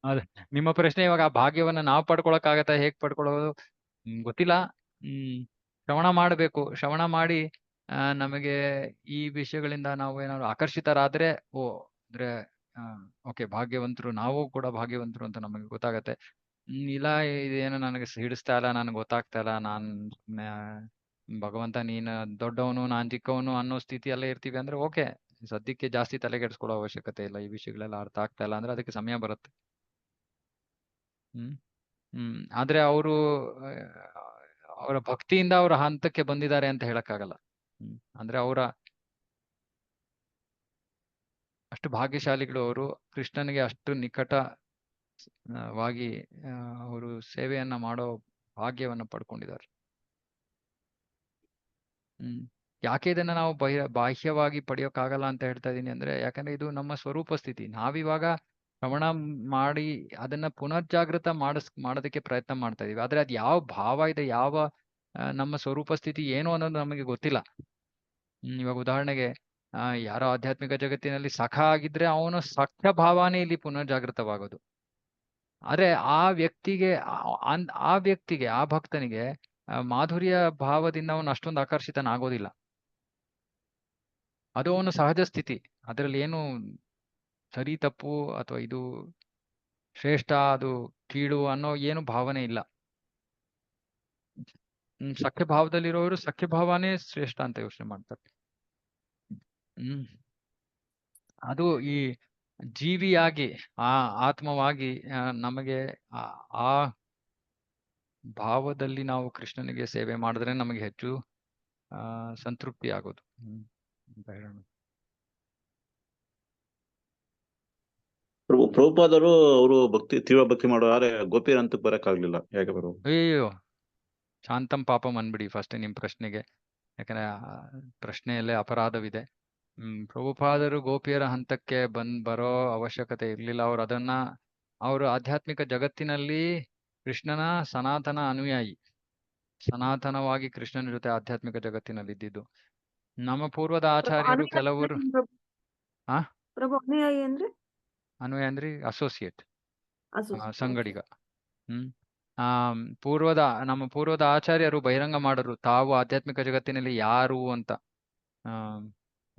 ಅದೇ ನಿಮ್ಮ ಪ್ರಶ್ನೆ. ಇವಾಗ ಆ ಭಾಗ್ಯವನ್ನ ನಾವು ಪಡ್ಕೊಳಕ್ಕಾಗತ್ತಾ, ಹೇಗ್ ಪಡ್ಕೊಳ್ಳೋದು ಗೊತ್ತಿಲ್ಲ. ಶ್ರವಣ ಮಾಡಬೇಕು. ಶ್ರವಣ ಮಾಡಿ ನಮಗೆ ಈ ವಿಷಯಗಳಿಂದ ನಾವು ಏನಾದ್ರು ಆಕರ್ಷಿತರಾದ್ರೆ ಅಂದ್ರೆ ಓಕೆ, ಭಾಗ್ಯವಂತರು, ನಾವು ಕೂಡ ಭಾಗ್ಯವಂತರು ಅಂತ ನಮಗೆ ಗೊತ್ತಾಗತ್ತೆ. ಇಲ್ಲ ಇದೇನು ನನಗೆ ಹಿಡಿಸ್ತಾ ಇಲ್ಲ, ನನಗೆ ಗೊತ್ತಾಗ್ತಾ ಇಲ್ಲ, ಭಗವಂತ ನೀನು ದೊಡ್ಡವನು, ನಾನ್ ಚಿಕ್ಕವನು ಅನ್ನೋ ಸ್ಥಿತಿಯಲ್ಲೇ ಇರ್ತೀವಿ ಅಂದ್ರೆ ಓಕೆ, ಸದ್ಯಕ್ಕೆ ಜಾಸ್ತಿ ತಲೆಗೆಡಿಸ್ಕೊಳ್ಳೋ ಅವಶ್ಯಕತೆ ಇಲ್ಲ. ಈ ವಿಷಯಗಳೆಲ್ಲ ಅರ್ಥ ಆಗ್ತಾ ಇಲ್ಲ ಅಂದ್ರೆ ಅದಕ್ಕೆ ಸಮಯ ಬರುತ್ತೆ. ಆದ್ರೆ ಅವರ ಭಕ್ತಿಯಿಂದ ಅವರ ಹಂತಕ್ಕೆ ಬಂದಿದ್ದಾರೆ ಅಂತ ಹೇಳಕ್ಕಾಗಲ್ಲ. ಅಂದ್ರೆ ಅಷ್ಟು ಭಾಗ್ಯಶಾಲಿಗಳು ಅವರು, ಕೃಷ್ಣನಿಗೆ ಅಷ್ಟು ನಿಕಟವಾಗಿ ಅವರು ಸೇವೆಯನ್ನ ಮಾಡೋ ಭಾಗ್ಯವನ್ನ ಪಡ್ಕೊಂಡಿದ್ದಾರೆ. ಯಾಕೆ ಇದನ್ನ ನಾವು ಬಾಹ್ಯವಾಗಿ ಪಡೆಯೋಕ್ಕಾಗಲ್ಲ ಅಂತ ಹೇಳ್ತಾ ಇದೀನಿ ಅಂದ್ರೆ, ಯಾಕಂದ್ರೆ ಇದು ನಮ್ಮ ಸ್ವರೂಪ ಸ್ಥಿತಿ. ನಾವಿವಾಗ ಶ್ರವಣ ಮಾಡಿ ಅದನ್ನ ಪುನರ್ಜಾಗೃತ ಮಾಡೋದಕ್ಕೆ ಪ್ರಯತ್ನ ಮಾಡ್ತಾ ಇದೀವಿ. ಆದ್ರೆ ಅದು ಯಾವ ಭಾವ ಇದೆ, ಯಾವ ನಮ್ಮ ಸ್ವರೂಪ ಸ್ಥಿತಿ ಏನು ಅನ್ನೋದು ನಮಗೆ ಗೊತ್ತಿಲ್ಲ. ಇವಾಗ ಉದಾಹರಣೆಗೆ ಯಾರೋ ಆಧ್ಯಾತ್ಮಿಕ ಜಗತ್ತಿನಲ್ಲಿ ಸಖ ಆಗಿದ್ರೆ ಅವನು ಸಖ್ಯ ಭಾವನೆ ಇಲ್ಲಿ ಪುನರ್ಜಾಗೃತವಾಗೋದು. ಆದ್ರೆ ಆ ವ್ಯಕ್ತಿಗೆ, ಆ ಭಕ್ತನಿಗೆ ಮಾಧುರ್ಯ ಭಾವದಿಂದ ಅವನು ಅಷ್ಟೊಂದು ಆಕರ್ಷಿತನಾಗೋದಿಲ್ಲ. ಅದು ಅವನು ಸಹಜ ಸ್ಥಿತಿ. ಅದರಲ್ಲಿ ಏನು ಸರಿ ತಪ್ಪು ಅಥವಾ ಇದು ಶ್ರೇಷ್ಠ ಅದು ಕೀಳು ಅನ್ನೋ ಏನು ಭಾವನೆ ಇಲ್ಲ. ಸಖ್ಯ ಭಾವದಲ್ಲಿರೋರು ಸಖ್ಯ ಭಾವನೇ ಶ್ರೇಷ್ಠ ಅಂತ ಯೋಚನೆ ಮಾಡ್ತಾರೆ. ಅದು ಈ ಜೀವಿಯಾಗಿ, ಆತ್ಮವಾಗಿ ನಮಗೆ ಆ ಭಾವದಲ್ಲಿ ನಾವು ಕೃಷ್ಣನಿಗೆ ಸೇವೆ ಮಾಡಿದ್ರೆ ನಮಗೆ ಹೆಚ್ಚು ಸಂತೃಪ್ತಿ ಆಗೋದು ಅಂತ ಹೇಳೋಣ. ಪ್ರಭುಪಾದರು ಅವರು ತೀವ್ರ ಭಕ್ತಿ ಮಾಡೋರೆ ಗೋಪಿ ಹಂತಕ್ಕೆ ಬರಕ್ಕಾಗ್ಲಿಲ್ಲ, ಯಾಕೆ ಬರೋ? ಅಯ್ಯೋ, ಶಾಂತಂ ಪಾಪಂ ಅನ್ಬಿಡಿ ಫಸ್ಟ್ ನಿಮ್ ಪ್ರಶ್ನೆಗೆ, ಯಾಕಂದ್ರೆ ಪ್ರಶ್ನೆಯಲ್ಲೇ ಅಪರಾಧವಿದೆ. ಪ್ರಭುಪಾದರು ಗೋಪಿಯರ ಹಂತಕ್ಕೆ ಬರೋ ಅವಶ್ಯಕತೆ ಇರ್ಲಿಲ್ಲ. ಅವರು ಆಧ್ಯಾತ್ಮಿಕ ಜಗತ್ತಿನಲ್ಲಿ ಕೃಷ್ಣನ ಸನಾತನ ಅನುಯಾಯಿ, ಸನಾತನವಾಗಿ ಕೃಷ್ಣನ ಜೊತೆ ಆಧ್ಯಾತ್ಮಿಕ ಜಗತ್ತಿನಲ್ಲಿ ಇದ್ದಿದ್ದು. ನಮ್ಮ ಪೂರ್ವದ ಆಚಾರ್ಯರು ಕೆಲವರು ಪ್ರಭು ಅನುಯಾಯಿ ಅಂದ್ರೆ ಅನುಯಾಯಿ ಅಂದ್ರೆ ಅಸೋಸಿಯೇಟ್, ಸಂಗಡಿಗ. ನಮ್ಮ ಪೂರ್ವದ ಆಚಾರ್ಯರು ಬಹಿರಂಗ ಮಾಡರು ತಾವು ಆಧ್ಯಾತ್ಮಿಕ ಜಗತ್ತಿನಲ್ಲಿ ಯಾರು ಅಂತ.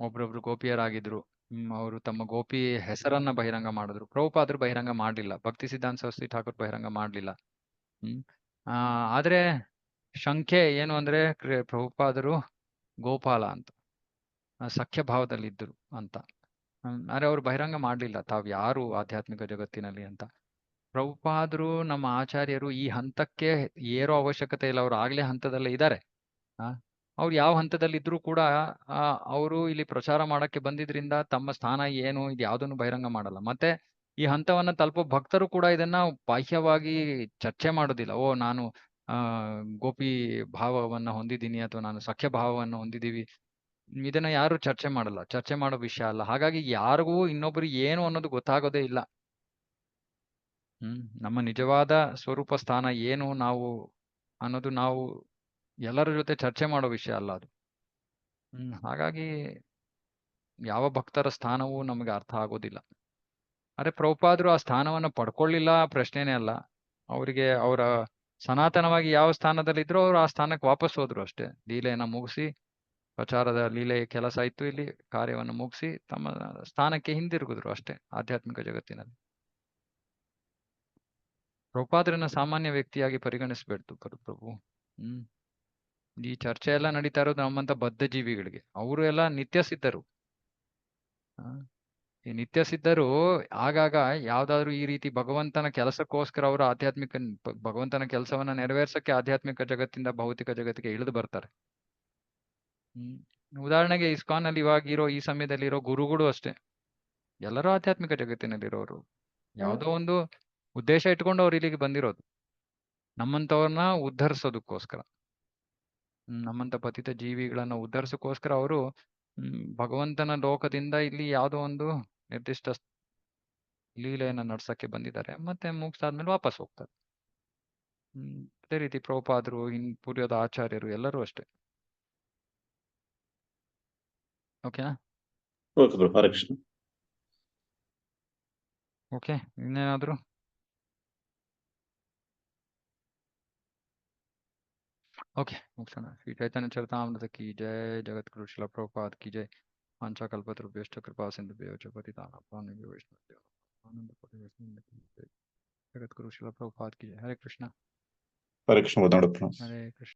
ಒಬ್ರೊಬ್ರು ಗೋಪಿಯರಾಗಿದ್ರು, ಅವರು ತಮ್ಮ ಗೋಪಿ ಹೆಸರನ್ನ ಬಹಿರಂಗ ಮಾಡಿದ್ರು. ಪ್ರಭುಪಾದರು ಬಹಿರಂಗ ಮಾಡ್ಲಿಲ್ಲ, ಭಕ್ತಿ ಸಿದ್ಧಾಂತ ಸರಸ್ವತಿ ಠಾಕೂರ್ ಬಹಿರಂಗ ಮಾಡ್ಲಿಲ್ಲ. ಆದ್ರೆ ಶಂಕೆ ಏನು ಅಂದ್ರೆ ಪ್ರಭುಪಾದರು ಗೋಪಾಲ ಅಂತ, ಸಖ್ಯ ಭಾವದಲ್ಲಿದ್ದರು ಅಂತ. ಆದ್ರೆ ಅವ್ರು ಬಹಿರಂಗ ಮಾಡ್ಲಿಲ್ಲ ತಾವ್ ಯಾರು ಆಧ್ಯಾತ್ಮಿಕ ಜಗತ್ತಿನಲ್ಲಿ ಅಂತ. ಪ್ರಭುಪಾದರು ನಮ್ಮ ಆಚಾರ್ಯರು ಈ ಹಂತಕ್ಕೆ ಏರೋ ಅವಶ್ಯಕತೆ ಇಲ್ಲ, ಅವ್ರು ಆಗ್ಲೇ ಹಂತದಲ್ಲೇ ಇದ್ದಾರೆ. ಅವ್ರು ಯಾವ ಹಂತದಲ್ಲಿ ಇದ್ರು ಕೂಡ ಅವರು ಇಲ್ಲಿ ಪ್ರಚಾರ ಮಾಡಕ್ಕೆ ಬಂದಿದ್ರಿಂದ ತಮ್ಮ ಸ್ಥಾನ ಏನು ಇದು ಯಾವ್ದನ್ನು ಬಹಿರಂಗ ಮಾಡಲ್ಲ. ಮತ್ತೆ ಈ ಹಂತವನ್ನ ತಲುಪೋ ಭಕ್ತರು ಕೂಡ ಇದನ್ನ ಬಾಹ್ಯವಾಗಿ ಚರ್ಚೆ ಮಾಡೋದಿಲ್ಲ. ನಾನು ಗೋಪಿ ಭಾವವನ್ನ ಹೊಂದಿದ್ದೀನಿ ಅಥವಾ ನಾನು ಸಖ್ಯ ಭಾವವನ್ನು ಹೊಂದಿದೀವಿ, ಇದನ್ನ ಯಾರು ಚರ್ಚೆ ಮಾಡಲ್ಲ, ಚರ್ಚೆ ಮಾಡೋ ವಿಷಯ ಅಲ್ಲ. ಹಾಗಾಗಿ ಯಾರಿಗೂ ಇನ್ನೊಬ್ರಿಗೆ ಏನು ಅನ್ನೋದು ಗೊತ್ತಾಗೋದೇ ಇಲ್ಲ. ನಮ್ಮ ನಿಜವಾದ ಸ್ವರೂಪ ಸ್ಥಾನ ಏನು ನಾವು ಅನ್ನೋದು ನಾವು ಎಲ್ಲರ ಜೊತೆ ಚರ್ಚೆ ಮಾಡೋ ವಿಷಯ ಅಲ್ಲ ಅದು. ಹಾಗಾಗಿ ಯಾವ ಭಕ್ತರ ಸ್ಥಾನವೂ ನಮಗೆ ಅರ್ಥ ಆಗೋದಿಲ್ಲ. ಅರೆ ಪ್ರಭುಪಾದರು ಆ ಸ್ಥಾನವನ್ನ ಪಡ್ಕೊಳ್ಳಿಲ್ಲ ಪ್ರಶ್ನೆನೇ ಅಲ್ಲ. ಅವರಿಗೆ ಅವರ ಸನಾತನವಾಗಿ ಯಾವ ಸ್ಥಾನದಲ್ಲಿದ್ರು ಅವ್ರು ಆ ಸ್ಥಾನಕ್ಕೆ ವಾಪಸ್ ಹೋದ್ರು ಅಷ್ಟೇ. ಲೀಲೆಯನ್ನ ಮುಗಿಸಿ, ಪ್ರಚಾರದ ಲೀಲೆ ಕೆಲಸ ಇತ್ತು, ಇಲ್ಲಿ ಕಾರ್ಯವನ್ನು ಮುಗಿಸಿ ತಮ್ಮ ಸ್ಥಾನಕ್ಕೆ ಹಿಂದಿರುಗಿದ್ರು ಅಷ್ಟೇ ಆಧ್ಯಾತ್ಮಿಕ ಜಗತ್ತಿನಲ್ಲಿ. ಪ್ರಭುಪಾದರನ್ನ ಸಾಮಾನ್ಯ ವ್ಯಕ್ತಿಯಾಗಿ ಪರಿಗಣಿಸ್ಬೇಡ್ತು ಪ್ರಭು. ಈ ಚರ್ಚೆ ಎಲ್ಲ ನಡೀತಾ ಇರೋದು ನಮ್ಮಂತ ಬದ್ಧ ಜೀವಿಗಳಿಗೆ. ಅವರು ಎಲ್ಲ ನಿತ್ಯ ಸಿದ್ಧರು. ಈ ನಿತ್ಯ ಸಿದ್ಧರು ಆಗಾಗ ಯಾವ್ದಾದ್ರು ಈ ರೀತಿ ಭಗವಂತನ ಕೆಲಸಕ್ಕೋಸ್ಕರ ಅವರು ಆಧ್ಯಾತ್ಮಿಕ ಭಗವಂತನ ಕೆಲಸವನ್ನ ನೆರವೇರ್ಸಕ್ಕೆ ಆಧ್ಯಾತ್ಮಿಕ ಜಗತ್ತಿಂದ ಭೌತಿಕ ಜಗತ್ತಿಗೆ ಇಳಿದು ಬರ್ತಾರೆ. ಉದಾಹರಣೆಗೆ ಇಸ್ಕಾನ್ ಅಲ್ಲಿ ಇವಾಗ ಈ ಸಮಯದಲ್ಲಿ ಇರೋ ಗುರುಗಳು ಅಷ್ಟೇ, ಎಲ್ಲರೂ ಆಧ್ಯಾತ್ಮಿಕ ಜಗತ್ತಿನಲ್ಲಿರೋರು. ಯಾವುದೋ ಒಂದು ಉದ್ದೇಶ ಇಟ್ಕೊಂಡು ಅವ್ರು ಇಲ್ಲಿಗೆ ಬಂದಿರೋದು, ನಮ್ಮಂತವ್ರನ್ನ ಉದ್ಧರಿಸೋದಕ್ಕೋಸ್ಕರ, ನಮ್ಮಂತ ಪತಿತ ಜೀವಿಗಳನ್ನ ಉದ್ಧರಿಸೋಕ್ಕೋಸ್ಕರ ಅವರು ಭಗವಂತನ ಲೋಕದಿಂದ ಇಲ್ಲಿ ಯಾವುದೋ ಒಂದು ನಿರ್ದಿಷ್ಟ ಲೀಲೆಯನ್ನ ನಡ್ಸಕ್ಕೆ ಬಂದಿದ್ದಾರೆ. ಮತ್ತೆ ಮುಗಿಸಾದ್ಮೇಲೆ ವಾಪಸ್ ಹೋಗ್ತಾರೆ. ಅದೇ ರೀತಿ ಪ್ರಭುಪಾದರು, ಪೂರ್ವದ ಆಚಾರ್ಯರು ಎಲ್ಲರೂ ಅಷ್ಟೇ. ಓಕೆನಾ? ಹರೇ ಕೃಷ್ಣ. ಓಕೆ, ಇನ್ನೇನಾದ್ರು? ओके, श्री चैतन्य चरितामृत की जय, जगत गुरु श्रील प्रभुपाद की जय। वांछा कल्पतरुभ्यश्च कृपा सिंधुभ्यो च पतितानां पावनेभ्यो वैष्णवेभ्यो जगत गुरु श्रील प्रभुपाद की जय। हरे कृष्ण। हरे कृष्ण। हरे कृष्ण।